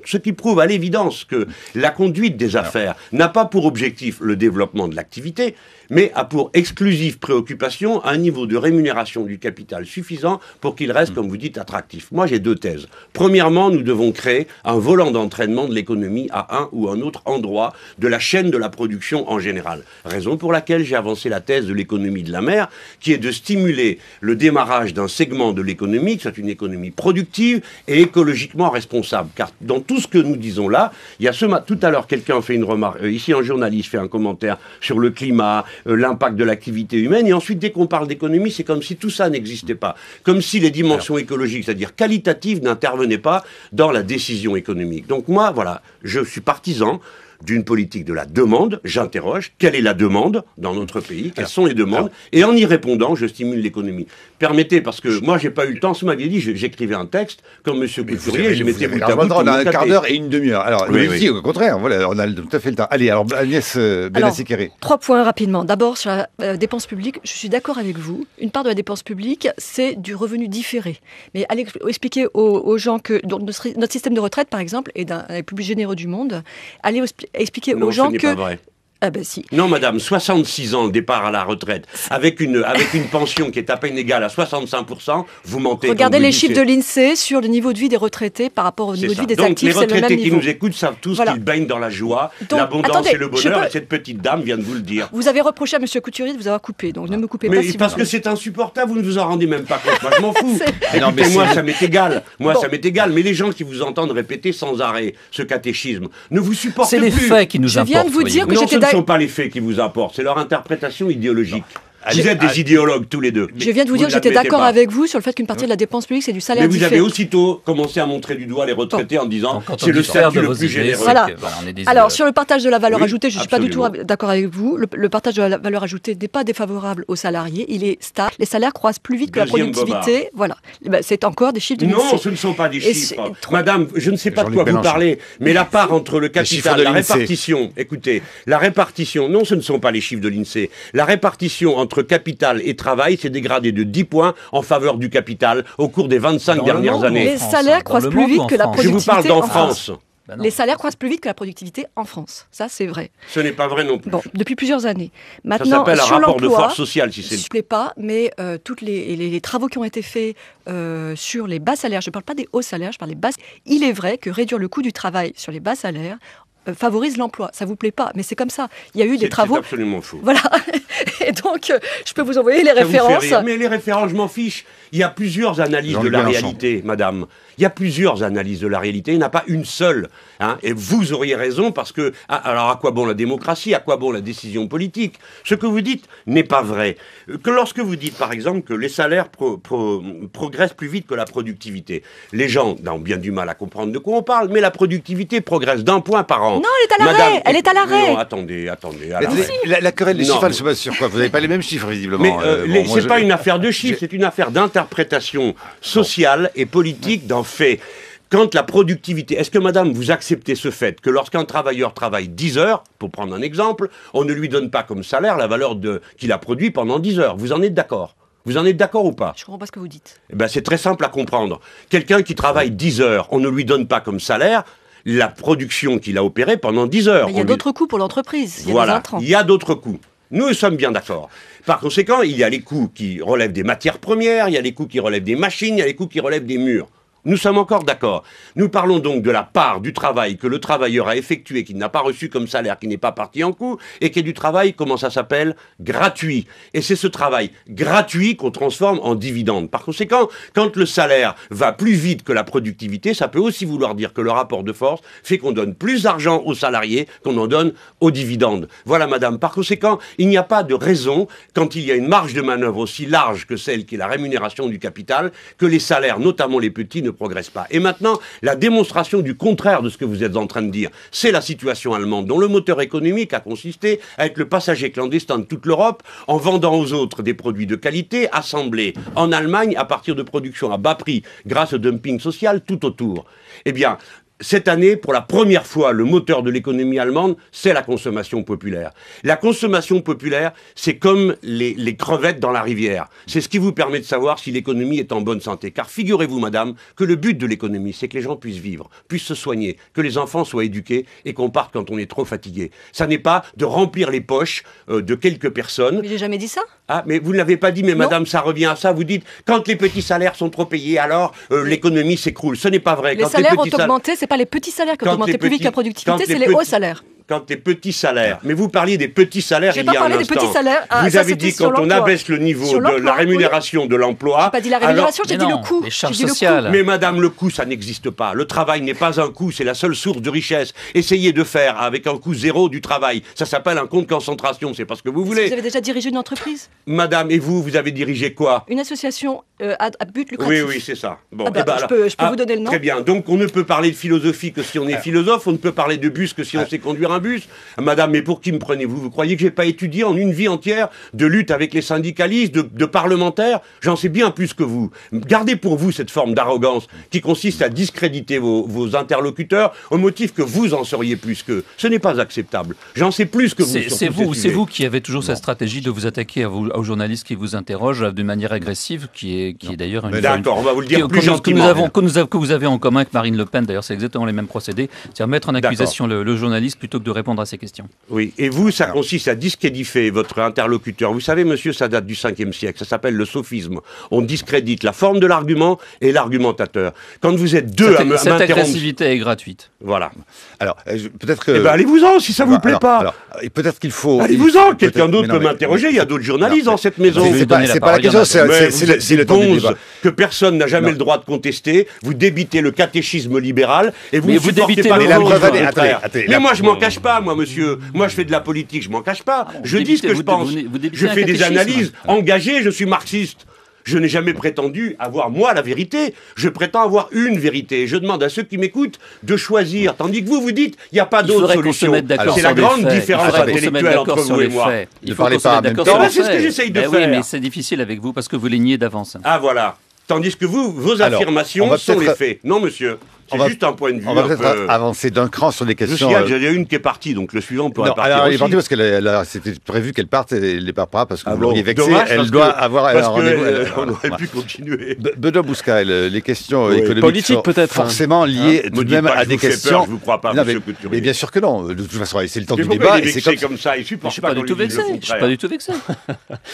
Ce qui prouve à l'évidence que la conduite des affaires n'a pas pour objectif le développement de l'activité, mais a pour exclusive préoccupation un niveau de rémunération du capital suffisant pour qu'il reste, comme vous dites, attractif. Moi, j'ai deux thèses. Premièrement, nous devons créer un volant d'entraînement de l'économie à un ou un autre endroit de la chaîne de la production en général. Raison pour laquelle j'ai avancé la thèse de l'économie de la mer, qui est de stimuler le démarrage d'un segment de l'économie, que soit une économie productive et écologiquement responsable. Car dans tout ce que nous disons là, il y a tout à l'heure, quelqu'un fait une remarque, ici un journaliste fait un commentaire sur le climat, l'impact de l'activité humaine, et ensuite dès qu'on parle d'économie, c'est comme si tout ça n'existait pas, comme si les dimensions écologiques, c'est-à-dire qualitatives, n'intervenaient pas dans la décision économique. Donc moi, voilà, je suis partisan d'une politique de la demande. J'interroge, quelle est la demande dans notre pays, quelles sont les demandes, et en y répondant, je stimule l'économie. Permettez, parce que moi, j'ai pas eu le temps, ce m'aviez dit, j'écrivais un texte, comme M. Couturier, je mettais bout à bout. On a un quart d'heure et une demi-heure. Alors, ici, au contraire, voilà, on a tout à fait le temps. Allez, alors, Agnès Benassi-Kéré. 3 points rapidement. D'abord, sur la dépense publique, je suis d'accord avec vous. Une part de la dépense publique, c'est du revenu différé. Mais allez expliquer aux gens que notre système de retraite, par exemple, est un des plus généreux du monde. Allez expliquer aux gens que... Pas vrai. Ah ben si. Non, madame, 66 ans le départ à la retraite, avec une pension qui est à peine égale à 65%, vous mentez. Regardez les chiffres de l'INSEE sur le niveau de vie des retraités par rapport au niveau de vie des actifs, c'est le même niveau. Les retraités qui nous écoutent savent tous qu'ils baignent dans la joie, l'abondance et le bonheur, et cette petite dame vient de vous le dire. Vous avez reproché à M. Couturier de vous avoir coupé, donc ne me coupez pas. Mais parce que c'est insupportable, vous ne vous en rendez même pas compte. Moi, je m'en fous. Mais moi, ça m'est égal. Ça m'est égal. Mais les gens qui vous entendent répéter sans arrêt ce catéchisme ne vous supportent plus. C'est les faits qui nous importent. Je viens de vous dire que j'étais... Ce ne sont pas les faits qui vous apportent, c'est leur interprétation idéologique. Vous êtes des idéologues tous les deux. Je viens de vous dire que j'étais d'accord avec vous sur le fait qu'une partie de la dépense publique, c'est du salaire différé. Mais vous avez aussitôt commencé à montrer du doigt les retraités en disant c'est le statut le plus généreux. Voilà. Alors, sur le partage de la valeur ajoutée, je ne suis pas du tout d'accord avec vous. Le partage de la valeur ajoutée n'est pas défavorable aux salariés. Il est stable. Les salaires croissent plus vite que la productivité. Voilà. C'est encore des chiffres de l'INSEE. Non, ce ne sont pas des chiffres. Madame, je ne sais pas de quoi vous parlez, mais la part entre le capital, la répartition, écoutez, la répartition, non, ce ne sont pas les chiffres de l'INSEE. La répartition entre capital et travail s'est dégradé de 10 points en faveur du capital au cours des 25 dernières années. Les salaires croissent plus vite que la productivité. Je vous parle d'en France. Les salaires croissent plus vite que la productivité en France. Ça, c'est vrai. Ce n'est pas vrai non plus. Bon, depuis plusieurs années. Maintenant, ça s'appelle un rapport de force sociale, si c'est le... Je ne plaît pas, mais tous les travaux qui ont été faits sur les bas salaires, je ne parle pas des hauts salaires, je parle des bas. Il est vrai que réduire le coût du travail sur les bas salaires favorise l'emploi. Ça vous plaît pas, mais c'est comme ça. Il y a eu des travaux... C'est absolument faux. Voilà. Et donc, je peux vous envoyer les références. Mais les références, je m'en fiche. Il y a plusieurs analyses de la réalité, madame. Il y a plusieurs analyses de la réalité. Il n'y en a pas une seule. Hein. Et vous auriez raison parce que... Alors, à quoi bon la démocratie? À quoi bon la décision politique? Ce que vous dites n'est pas vrai. Que lorsque vous dites, par exemple, que les salaires progressent plus vite que la productivité, les gens ont bien du mal à comprendre de quoi on parle, mais la productivité progresse d'1 point par an. Non, elle est à l'arrêt. Elle est à l'arrêt. Non, attendez. La querelle des chiffres, elle se base sur quoi? Vous n'avez pas les mêmes chiffres, visiblement. Mais c'est pas une affaire de chiffres, c'est une affaire d'interprétation sociale et politique d'un fait. Quand la productivité... Est-ce que, madame, vous acceptez ce fait que lorsqu'un travailleur travaille 10 heures, pour prendre un exemple, on ne lui donne pas comme salaire la valeur qu'il a produit pendant 10 heures? Vous en êtes d'accord? Vous en êtes d'accord ou pas? Je ne comprends pas ce que vous dites. Eh ben, c'est très simple à comprendre. Quelqu'un qui travaille 10 heures, on ne lui donne pas comme salaire la production qu'il a opérée pendant 10 heures. Mais il y a d'autres coûts pour l'entreprise. Voilà, il y a d'autres coûts. Nous sommes bien d'accord. Par conséquent, il y a les coûts qui relèvent des matières premières, il y a les coûts qui relèvent des machines, il y a les coûts qui relèvent des murs. Nous sommes encore d'accord. Nous parlons donc de la part du travail que le travailleur a effectué, qu'il n'a pas reçu comme salaire, qui n'est pas parti en coût, et qui est du travail, comment ça s'appelle? Gratuit. Et c'est ce travail gratuit qu'on transforme en dividende. Par conséquent, quand le salaire va plus vite que la productivité, ça peut aussi vouloir dire que le rapport de force fait qu'on donne plus d'argent aux salariés qu'on en donne aux dividendes. Voilà, madame. Par conséquent, il n'y a pas de raison, quand il y a une marge de manœuvre aussi large que celle qui est la rémunération du capital, que les salaires, notamment les petits, ne progresse pas. Et maintenant, la démonstration du contraire de ce que vous êtes en train de dire, c'est la situation allemande, dont le moteur économique a consisté à être le passager clandestin de toute l'Europe, en vendant aux autres des produits de qualité, assemblés en Allemagne à partir de productions à bas prix, grâce au dumping social tout autour. Eh bien, cette année, pour la première fois, le moteur de l'économie allemande, c'est la consommation populaire. La consommation populaire, c'est comme les crevettes dans la rivière. C'est ce qui vous permet de savoir si l'économie est en bonne santé. Car figurez-vous, madame, que le but de l'économie, c'est que les gens puissent vivre, puissent se soigner, que les enfants soient éduqués et qu'on parte quand on est trop fatigué. Ça n'est pas de remplir les poches de quelques personnes. Mais j'ai jamais dit ça. Ah, mais vous ne l'avez pas dit, mais non. Madame, ça revient à ça. Vous dites, quand les petits salaires sont trop payés, alors l'économie s'écroule. Ce n'est pas vrai. Les salaires ont augmenté, c'est pas les petits salaires qui ont augmenté plus vite que la productivité, c'est les hauts salaires. Quand les petits salaires. Mais vous parliez des petits salaires il y a un instant. J'ai pas parlé des petits salaires. Ah, vous avez dit quand on abaisse le niveau de la rémunération de l'emploi. J'ai pas dit la rémunération, j'ai dit le coût. Les charges sociales. Mais madame, le coût, ça n'existe pas. Le travail n'est pas un coût, c'est la seule source de richesse. Essayez de faire avec un coût zéro du travail. Ça s'appelle un compte concentration, c'est pas ce que vous voulez. Vous avez déjà dirigé une entreprise? Madame, et vous avez dirigé quoi? Une association à but lucratif. Oui, c'est ça. Bon, je peux vous donner le nom. Très bien. Donc on ne peut parler de philosophie que si on est philosophe, on ne peut parler de bus que si on sait conduire un bus. Madame, mais pour qui me prenez-vous? Vous croyez que j'ai pas étudié en une vie entière de lutte avec les syndicalistes, de parlementaires? J'en sais bien plus que vous. Gardez pour vous cette forme d'arrogance qui consiste à discréditer vos interlocuteurs au motif que vous en sauriez plus qu'eux. Ce n'est pas acceptable. J'en sais plus que vous. C'est vous qui avez toujours cette stratégie de vous attaquer aux journalistes qui vous interrogent d'une manière agressive, qui est d'ailleurs une... D'accord, on va vous le dire plus gentiment. Que vous avez en commun avec Marine Le Pen, d'ailleurs c'est exactement les mêmes procédés, c'est-à-dire mettre en accusation le journaliste plutôt que de répondre à ses questions. Oui, et vous, ça consiste à discréditer votre interlocuteur. Vous savez, monsieur, ça date du 5e siècle, ça s'appelle le sophisme. On discrédite la forme de l'argument et l'argumentateur. Quand vous êtes deux à m'interrompre... Cette agressivité est gratuite. Voilà. Alors, peut-être que... Eh ben, allez-vous-en, si ça vous plaît pas. Alors, peut-être qu'il faut... Allez-vous-en, quelqu'un d'autre peut m'interroger, il y a d'autres journalistes dans cette maison. C'est pas la question, c'est le temps du débat. Que personne n'a jamais le droit de contester, vous débitez le catéchisme libéral et vous ne supportez pas la preuve. Mais moi, je m'en cache pas, moi, monsieur. Moi, je fais de la politique, je m'en cache pas. Je dis ce que je pense. Je fais des analyses engagées, je suis marxiste. Je n'ai jamais prétendu avoir, moi, la vérité. Je prétends avoir une vérité. Je demande à ceux qui m'écoutent de choisir. Tandis que vous dites, il n'y a pas d'autre solution. C'est la grande différence intellectuelle entre vous et moi. Il faut qu'on se mette d'accord sur les faits. C'est ce que j'essaye de faire. Oui, mais c'est difficile avec vous parce que vous les niez d'avance. Ah, voilà. Tandis que vos affirmations sont les faits. Non, monsieur. C'est juste un point de vue. On va peut-être avancer d'un cran sur des questions. Il y a une qui est partie, donc le suivant pourrait partir. Alors, elle est partie parce que c'était prévu qu'elle parte, elle n'est pas parce que vous l'auriez vexée. Elle doit avoir un rendez-vous. On aurait pu continuer. Benoît Bouscaël, les questions économiques politiques peut-être forcément liées tout de même à des questions. Je ne vous crois pas, monsieur Couturier. Mais bien sûr que non. De toute façon, c'est le temps du débat. Et c'est comme ça. Je ne suis pas du tout vexé. Je ne suis pas du tout vexé.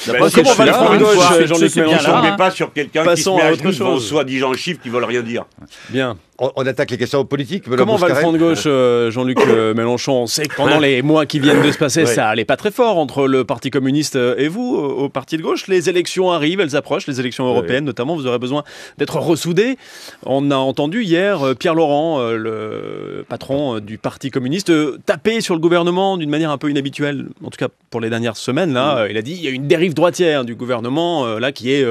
Comment va le front de gauche, Jean-Luc Mélenchon? Ne tombez pas sur quelqu'un qui se met à genoux devant soi-disant chiffres qui ne veulent rien dire. Bien. On attaque les questions politiques. Comment va le front de gauche, Jean-Luc Mélenchon? On sait que pendant les mois qui viennent de se passer, ça allait pas très fort entre le Parti communiste et vous, au Parti de gauche. Les élections arrivent, elles approchent, les élections européennes notamment. Vous aurez besoin d'être ressoudés. On a entendu hier Pierre Laurent, le patron du Parti communiste, taper sur le gouvernement d'une manière un peu inhabituelle, en tout cas pour les dernières semaines. Là, il a dit il y a une dérive droitière du gouvernement là qui est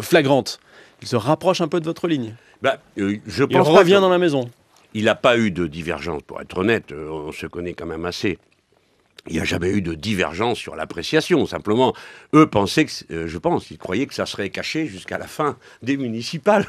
flagrante. Il se rapproche un peu de votre ligne. Je pense il revient dans la maison. Il n'a pas eu de divergence, pour être honnête, on se connaît quand même assez. Il n'y a jamais eu de divergence sur l'appréciation. Simplement, eux pensaient que, ils croyaient que ça serait caché jusqu'à la fin des municipales.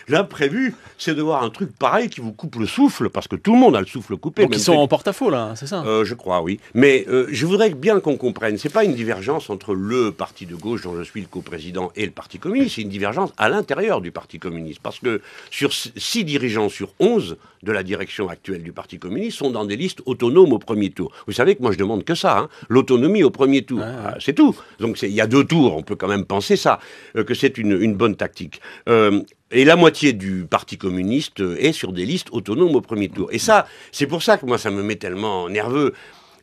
L'imprévu, c'est de voir un truc pareil qui vous coupe le souffle, parce que tout le monde a le souffle coupé. Donc ils sont en porte-à-faux, là, c'est ça? Je crois, oui. Mais je voudrais bien qu'on comprenne, c'est pas une divergence entre le parti de gauche, dont je suis le coprésident, et le Parti communiste, c'est une divergence à l'intérieur du Parti communiste. Parce que sur 6 dirigeants sur 11 de la direction actuelle du Parti communiste sont dans des listes autonomes au premier tour. Vous savez que moi je demande que ça, l'autonomie au premier tour. C'est tout. Donc il y a 2 tours, on peut quand même penser ça, que c'est une bonne tactique. Et la moitié du Parti communiste est sur des listes autonomes au premier tour. Et ça, c'est pour ça que moi ça me met tellement nerveux.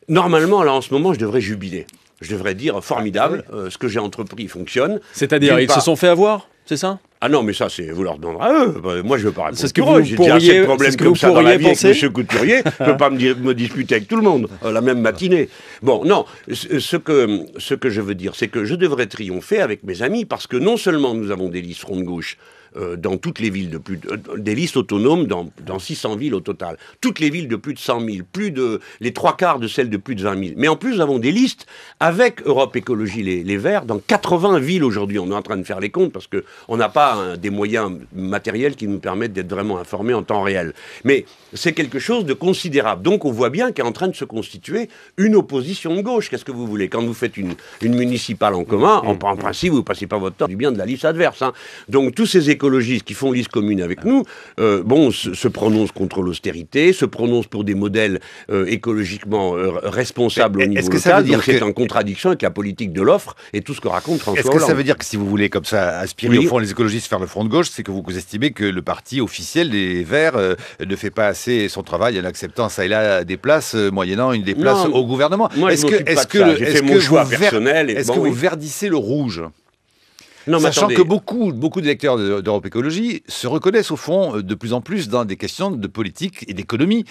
Normalement, là en ce moment, je devrais jubiler. Je devrais dire formidable, ce que j'ai entrepris fonctionne. C'est-à-dire, ils se sont fait avoir, c'est ça? Ah non, mais ça, vous leur demanderez à eux. Moi, je ne veux pas répondre. C'est ce que vous j'ai déjà assez de problèmes comme ça dans la vie avec M. Couturier. Je ne peux pas me disputer avec tout le monde la même matinée. Bon, non, ce que je veux dire, c'est que je devrais triompher avec mes amis parce que non seulement nous avons des listes front de gauche dans toutes les villes des listes autonomes dans 600 villes au total. Toutes les villes de plus de 100 000, les 3/4 de celles de plus de 20 000. Mais en plus, nous avons des listes avec Europe Écologie Les Verts dans 80 villes aujourd'hui. On est en train de faire les comptes parce qu'on n'a pas des moyens matériels qui nous permettent d'être vraiment informés en temps réel. Mais c'est quelque chose de considérable. Donc on voit bien qu'est en train de se constituer une opposition de gauche. Qu'est-ce que vous voulez? Quand vous faites une municipale en commun, en principe, vous ne passez pas votre temps du bien de la liste adverse. Hein. Donc tous ces écologistes qui font liste commune avec nous, se prononcent contre l'austérité, se prononcent pour des modèles écologiquement responsables au niveau local. Donc c'est en contradiction avec la politique de l'offre et tout ce que raconte François Hollande. Est-ce que ça veut dire que si vous voulez comme ça aspirer au fond les écologistes vers le front de gauche, c'est que vous estimez que le parti officiel des Verts ne fait pas assez son travail en acceptant ça et là des places, moyennant une des places au gouvernement? Est-ce que vous verdissez le rouge? Non, sachant que beaucoup d'électeurs d'Europe Écologie se reconnaissent au fond de plus en plus dans des questions de politique et d'économie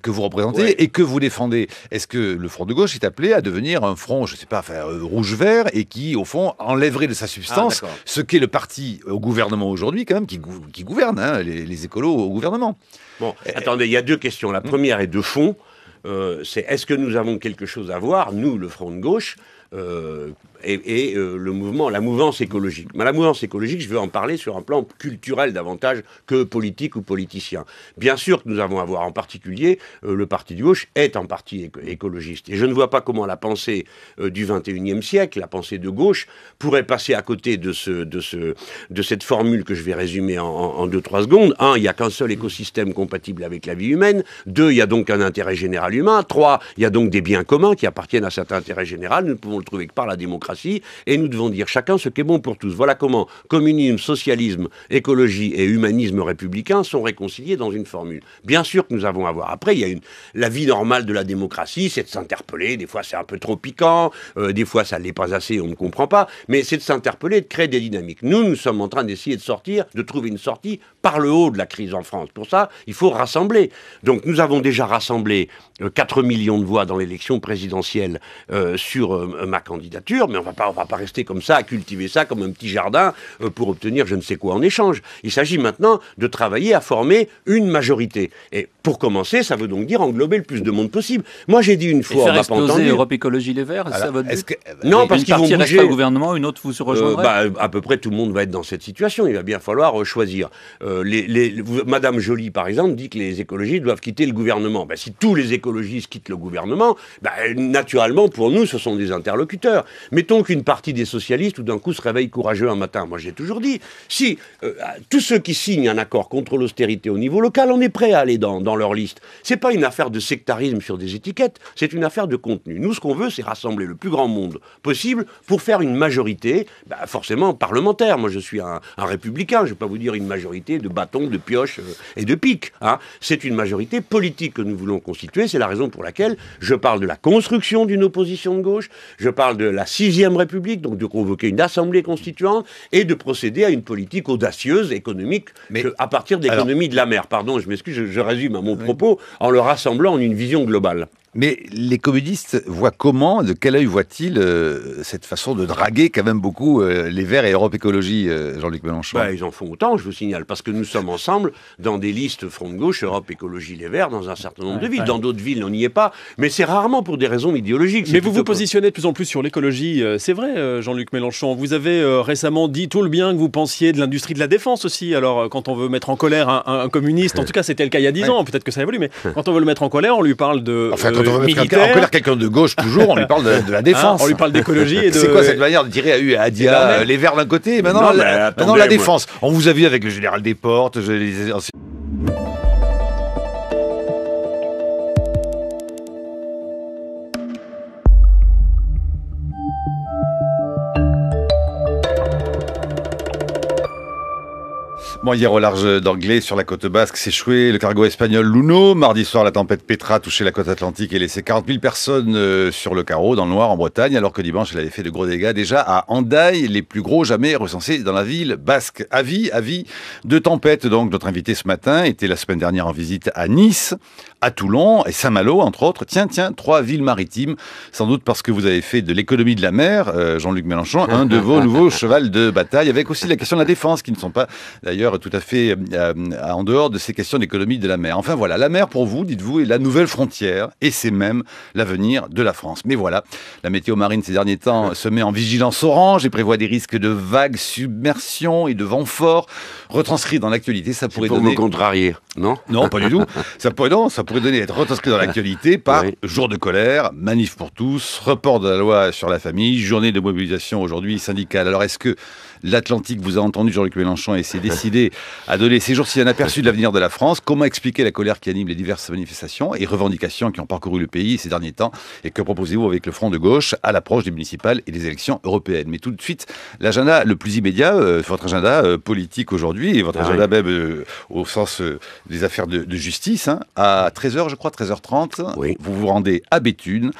que vous représentez et que vous défendez. Est-ce que le Front de gauche est appelé à devenir un front, je ne sais pas, rouge-vert et qui, au fond, enlèverait de sa substance ce qu'est le parti au gouvernement aujourd'hui, quand même, qui gouverne, hein, les écolos au gouvernement? Bon, attendez, il y a deux questions. La première est de fond. C'est est-ce que nous avons quelque chose à voir, nous, le Front de gauche, le mouvement, la mouvance écologique. Mais la mouvance écologique, je veux en parler sur un plan culturel davantage que politique ou politicien. Bien sûr que nous avons à voir, en particulier, le parti de gauche est un parti écologiste. Et je ne vois pas comment la pensée du XXIe siècle, la pensée de gauche, pourrait passer à côté de cette formule que je vais résumer en 2-3 secondes. 1, il n'y a qu'un seul écosystème compatible avec la vie humaine. 2, il y a donc un intérêt général humain. 3, il y a donc des biens communs qui appartiennent à cet intérêt général. Nous ne pouvons le trouver que par la démocratie. Et nous devons dire chacun ce qui est bon pour tous. Voilà comment communisme, socialisme, écologie et humanisme républicain sont réconciliés dans une formule. Bien sûr que nous avons à voir. Après, il y a la vie normale de la démocratie, c'est de s'interpeller. Des fois, c'est un peu trop piquant. Des fois, ça ne l'est pas assez, on ne comprend pas. Mais c'est de s'interpeller, de créer des dynamiques. Nous sommes en train d'essayer de trouver une sortie par le haut de la crise en France. Pour ça, il faut rassembler. Donc, nous avons déjà rassemblé 4 millions de voix dans l'élection présidentielle sur ma candidature, mais on va pas rester comme ça, à cultiver ça comme un petit jardin pour obtenir je ne sais quoi en échange. Il s'agit maintenant de travailler à former une majorité. Et pour commencer, ça veut donc dire englober le plus de monde possible. Moi, j'ai dit une fois, on m'a pas entendu. Europe Écologie Les Verts, ça votre but? Non, parce qu'ils vont bouger. Reste au gouvernement, une autre vous rejoindrait. À peu près tout le monde va être dans cette situation. Il va bien falloir choisir. Madame Joly, par exemple, dit que les écologistes doivent quitter le gouvernement. Si tous les écologistes quittent le gouvernement, naturellement, pour nous, ce sont des interlocuteurs. Mettons qu'une partie des socialistes, tout d'un coup, se réveille courageux un matin. Moi, j'ai toujours dit, si tous ceux qui signent un accord contre l'austérité au niveau local, on est prêt à aller dans leur liste. C'est pas une affaire de sectarisme sur des étiquettes, c'est une affaire de contenu. Nous, ce qu'on veut, c'est rassembler le plus grand monde possible pour faire une majorité, forcément parlementaire. Moi, je suis un républicain, je ne vais pas vous dire une majorité de bâtons, de pioches et de piques. Hein. C'est une majorité politique que nous voulons constituer. C'est la raison pour laquelle je parle de la construction d'une opposition de gauche, je parle de la 6e République, donc de convoquer une assemblée constituante et de procéder à une politique audacieuse, économique, à partir de l'économie de la mer. Pardon, je m'excuse, je résume à mon propos en le rassemblant en une vision globale. Mais les communistes voient comment, de quel œil voient-ils cette façon de draguer quand même beaucoup les Verts et Europe Écologie, Jean-Luc Mélenchon? Ils en font autant, je vous signale, parce que nous sommes ensemble dans des listes Front de gauche, Europe Écologie, les Verts, dans un certain nombre de villes. Dans d'autres villes, on n'y est pas, mais c'est rarement pour des raisons idéologiques. Mais vous vous positionnez de plus en plus sur l'écologie, c'est vrai, Jean-Luc Mélenchon. Vous avez récemment dit tout le bien que vous pensiez de l'industrie de la défense aussi. Alors, quand on veut mettre en colère un communiste, en tout cas c'était le cas il y a 10 ans, peut-être que ça évolue, mais quand on veut le mettre en colère, on lui parle de quand on veut mettre en colère quelqu'un de gauche, toujours, on lui parle de la défense. On lui parle d'écologie et de... C'est quoi cette manière de tirer à Adia les Verts d'un côté, et maintenant la défense. On vous a vu avec le général Desportes, Bon, hier au large d'Anglais, sur la côte basque, s'échouait le cargo espagnol Luno. Mardi soir, la tempête Petra a touché la côte atlantique et laissé 40 000 personnes sur le carreau, dans le noir, en Bretagne, alors que dimanche, elle avait fait de gros dégâts déjà à Hendaye, les plus gros jamais recensés dans la ville basque. Avis de tempête. Donc, notre invité ce matin était la semaine dernière en visite à Nice, à Toulon et Saint-Malo, entre autres. Tiens, 3 villes maritimes, sans doute parce que vous avez fait de l'économie de la mer, Jean-Luc Mélenchon, un de vos nouveaux chevals de bataille, avec aussi la question de la défense, qui ne sont pas d'ailleurs d'ailleurs tout à fait en dehors de ces questions d'économie de la mer. Enfin voilà, la mer pour vous, dites-vous, est la nouvelle frontière et c'est même l'avenir de la France. Mais voilà, la météo marine ces derniers temps se met en vigilance orange et prévoit des risques de vagues, submersion et de vents forts. Retranscrits dans l'actualité, ça pourrait donner... me contrarier, non? Non, pas du tout. Ça pourrait donner être retranscrit dans l'actualité par jour de colère, manif pour tous, report de la loi sur la famille, journée de mobilisation aujourd'hui syndicale. Alors est-ce que l'Atlantique vous a entendu, Jean-Luc Mélenchon, et s'est décidé à donner ces jours-ci un aperçu de l'avenir de la France? Comment expliquer la colère qui anime les diverses manifestations et revendications qui ont parcouru le pays ces derniers temps? Et que proposez-vous avec le Front de gauche à l'approche des municipales et des élections européennes? Mais tout de suite, l'agenda le plus immédiat, votre agenda politique aujourd'hui, et votre agenda même au sens des affaires de justice, à 13h, je crois, 13h30, vous vous rendez à Béthune,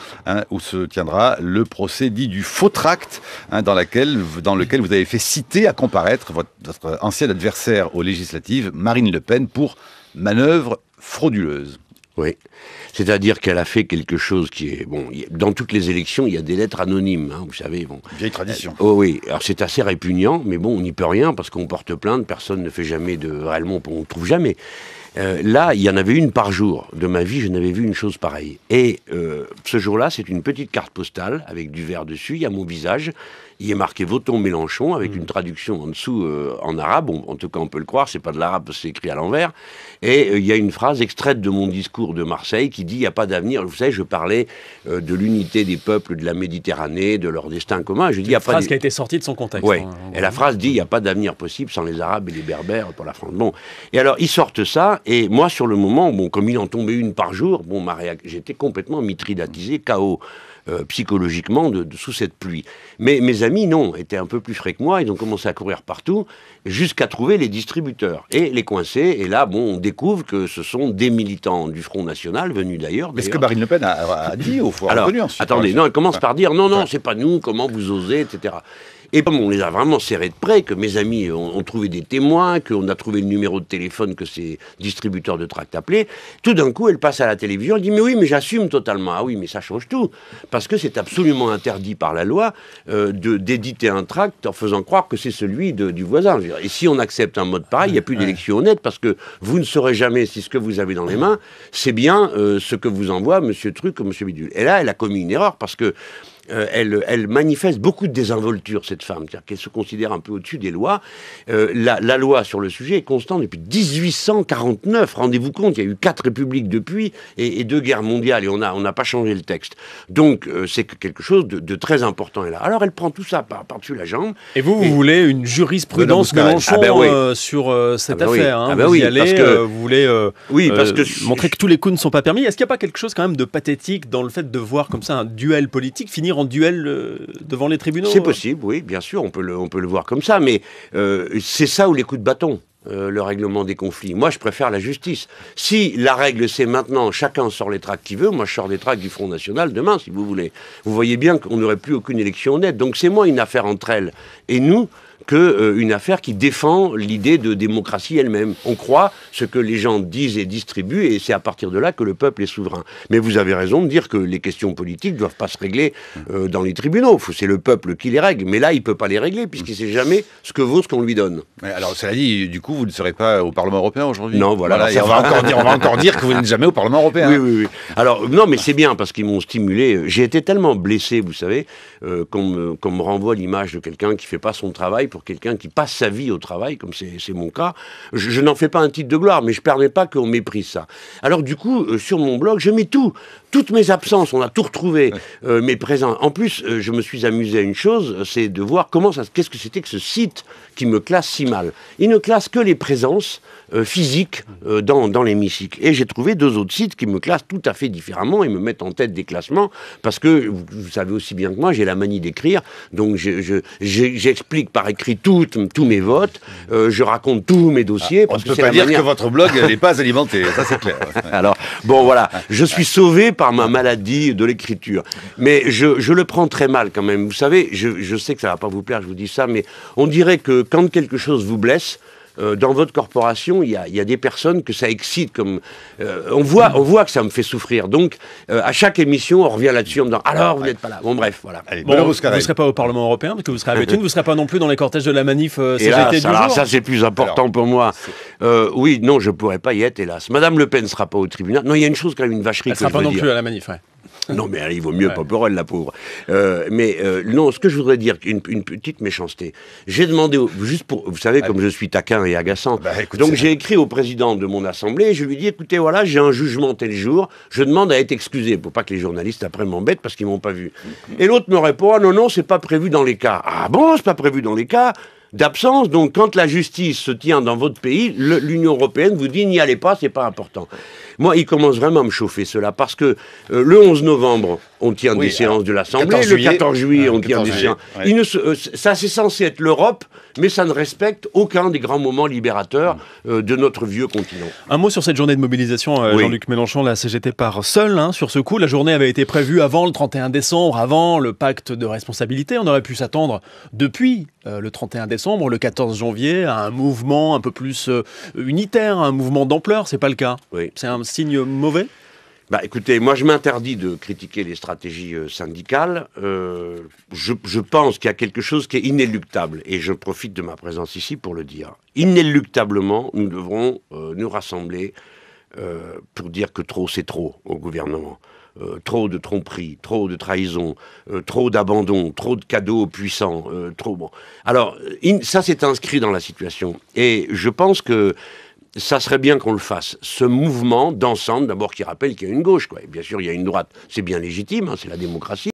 où se tiendra le procès dit du faux tract, dans lequel vous avez fait citer à comparaître votre ancien adversaire aux législatives, Marine Le Pen, pour manœuvre frauduleuse. Oui, c'est-à-dire qu'elle a fait quelque chose qui est... Bon, dans toutes les élections, il y a des lettres anonymes, vous savez. Bon. Vieille tradition. Oh oui, alors c'est assez répugnant, mais bon, on n'y peut rien, parce qu'on porte plainte, personne ne fait jamais réellement, on ne trouve jamais. Là, il y en avait une par jour. De ma vie, je n'avais vu une chose pareille. Et ce jour-là, c'est une petite carte postale avec du vert dessus, il y a mon visage, il est marqué « Votons Mélenchon » avec une traduction en dessous en arabe, en tout cas on peut le croire, c'est pas de l'arabe, c'est écrit à l'envers, et il y a une phrase extraite de mon discours de Marseille qui dit « Il n'y a pas d'avenir ». Vous savez, je parlais de l'unité des peuples de la Méditerranée, de leur destin commun. Je dis, une phrase qui a été sortie de son contexte. Oui, et la phrase dit « Il n'y a pas d'avenir possible sans les Arabes et les Berbères pour la France ». Bon, et alors ils sortent ça, et moi sur le moment, bon, comme il en tombait une par jour, bon, j'étais complètement mitridatisé, KO. Psychologiquement sous cette pluie. Mais mes amis, non, étaient un peu plus frais que moi, ils ont commencé à courir partout, jusqu'à trouver les distributeurs, et les coincer, et là, bon, on découvre que ce sont des militants du Front National, venus d'ailleurs. Mais ce que Marine Le Pen a dit au foire reconnu ensuite. Attendez, non, elle commence par dire, non, c'est pas nous, comment vous osez, etc. Et comme on les a vraiment serrés de près, que mes amis ont trouvé des témoins, qu'on a trouvé le numéro de téléphone que ces distributeurs de tracts appelaient, tout d'un coup, elle passe à la télévision, elle dit « Mais oui, mais j'assume totalement ». Ah oui, mais ça change tout. Parce que c'est absolument interdit par la loi d'éditer un tract en faisant croire que c'est celui du voisin. Et si on accepte un mode pareil, il n'y a plus d'élection honnête, parce que vous ne saurez jamais si ce que vous avez dans les mains, c'est bien ce que vous envoie Monsieur Truc ou Monsieur Bidule. Et là, elle a commis une erreur, parce que elle manifeste beaucoup de désinvolture, cette femme, c'est-à-dire qu'elle se considère un peu au-dessus des lois. La loi sur le sujet est constante depuis 1849. Rendez-vous compte, il y a eu 4 républiques depuis et 2 guerres mondiales et on n'a pas changé le texte. Donc c'est quelque chose de très important est là. Alors elle prend tout ça par-dessus la jambe. Et vous voulez une jurisprudence Mélenchon sur cette affaire. Vous y allez, parce que, vous voulez montrer que tous les coups ne sont pas permis. Est-ce qu'il n'y a pas quelque chose quand même de pathétique dans le fait de voir comme ça un duel politique finir en duel devant les tribunaux? C'est possible, oui, bien sûr, on peut le voir comme ça, mais c'est ça ou les coups de bâton, le règlement des conflits. Moi, je préfère la justice. Si la règle, c'est maintenant, chacun sort les tracts qu'il veut, moi, je sors des tracts du Front National demain, si vous voulez. Vous voyez bien qu'on n'aurait plus aucune élection honnête. Donc, c'est moins une affaire entre elles et nous qu'une affaire qui défend l'idée de démocratie elle-même. On croit ce que les gens disent et distribuent, et c'est à partir de là que le peuple est souverain. Mais vous avez raison de dire que les questions politiques ne doivent pas se régler dans les tribunaux. C'est le peuple qui les règle. Mais là, il ne peut pas les régler, puisqu'il ne sait jamais ce que vaut ce qu'on lui donne. Alors, cela dit, du coup, vous ne serez pas au Parlement européen aujourd'hui? Non, voilà. On va encore dire que vous n'êtes jamais au Parlement européen. Oui. Alors, non, mais c'est bien, parce qu'ils m'ont stimulé. J'ai été tellement blessé, vous savez, qu'on me renvoie l'image de quelqu'un qui ne fait pas son travail pour quelqu'un qui passe sa vie au travail, comme c'est mon cas. Je n'en fais pas un titre de gloire, mais je ne permets pas qu'on méprise ça. Alors du coup, sur mon blog, je mets toutes mes absences, on a tout retrouvé, mes présents. En plus, je me suis amusé à une chose, c'est de voir qu'est-ce que c'était que ce site qui me classe si mal. Il ne classe que les présences physiques dans l'hémicycle. Et j'ai trouvé 2 autres sites qui me classent tout à fait différemment et me mettent en tête des classements, parce que, vous savez aussi bien que moi, j'ai la manie d'écrire, donc j'explique par écrit tous mes votes, je raconte tous mes dossiers. On ne peut pas dire que votre blog n'est pas alimenté, ça c'est clair. Alors, bon voilà, je suis sauvé par ma maladie de l'écriture. Mais je le prends très mal quand même. Vous savez, je sais que ça ne va pas vous plaire, je vous dis ça, mais on dirait que quand quelque chose vous blesse, dans votre corporation, il y a des personnes que ça excite. On voit que ça me fait souffrir. Donc, à chaque émission, on revient là-dessus en me disant « Alors, vous n'êtes pas là ». Bon, bref, voilà. Allez, vous ne serez pas au Parlement européen, parce que vous serez à Béthune, vous ne serez pas non plus dans les cortèges de la manif CGT du jour. Ça, c'est plus important pour moi. Oui, non, je ne pourrais pas y être, hélas. Madame Le Pen ne sera pas au tribunal. Non, il y a une chose, quand même, une vacherie que je veux dire. Elle ne sera pas non plus à la manif, ouais. Non, mais il vaut mieux pas pour elle, la pauvre. Non, ce que je voudrais dire, une petite méchanceté. J'ai demandé, juste pour, vous savez, comme je suis taquin et agaçant, donc j'ai écrit au président de mon assemblée et je lui ai dit, écoutez, voilà, j'ai un jugement tel jour, je demande à être excusé, pour pas que les journalistes après m'embêtent parce qu'ils m'ont pas vu. Et l'autre me répond, ah non, c'est pas prévu dans les cas. Ah bon, c'est pas prévu dans les cas d'absence. Donc, quand la justice se tient dans votre pays, l'Union européenne vous dit n'y allez pas, c'est pas important. Moi, il commence vraiment à me chauffer cela, parce que le 11 novembre, on tient des séances de l'Assemblée, le 14 juillet, on tient des séances. Ça, c'est censé être l'Europe, mais ça ne respecte aucun des grands moments libérateurs de notre vieux continent. Un mot sur cette journée de mobilisation, Jean-Luc Mélenchon, la CGT part seule sur ce coup. La journée avait été prévue avant le 31 décembre, avant le pacte de responsabilité. On aurait pu s'attendre depuis le 31 décembre, le 14 janvier, à un mouvement un peu plus unitaire, un mouvement d'ampleur. C'est pas le cas. C'est un signe mauvais ? Écoutez, moi je m'interdis de critiquer les stratégies syndicales. Je pense qu'il y a quelque chose qui est inéluctable, et je profite de ma présence ici pour le dire. Inéluctablement, nous devrons nous rassembler pour dire que trop c'est trop au gouvernement. Trop de tromperies, trop de trahison, trop d'abandon, trop de cadeaux puissants, trop bon. Alors, ça c'est inscrit dans la situation. Et je pense que ça serait bien qu'on le fasse. Ce mouvement d'ensemble, d'abord qui rappelle qu'il y a une gauche, quoi. Et bien sûr, il y a une droite. C'est bien légitime, c'est la démocratie.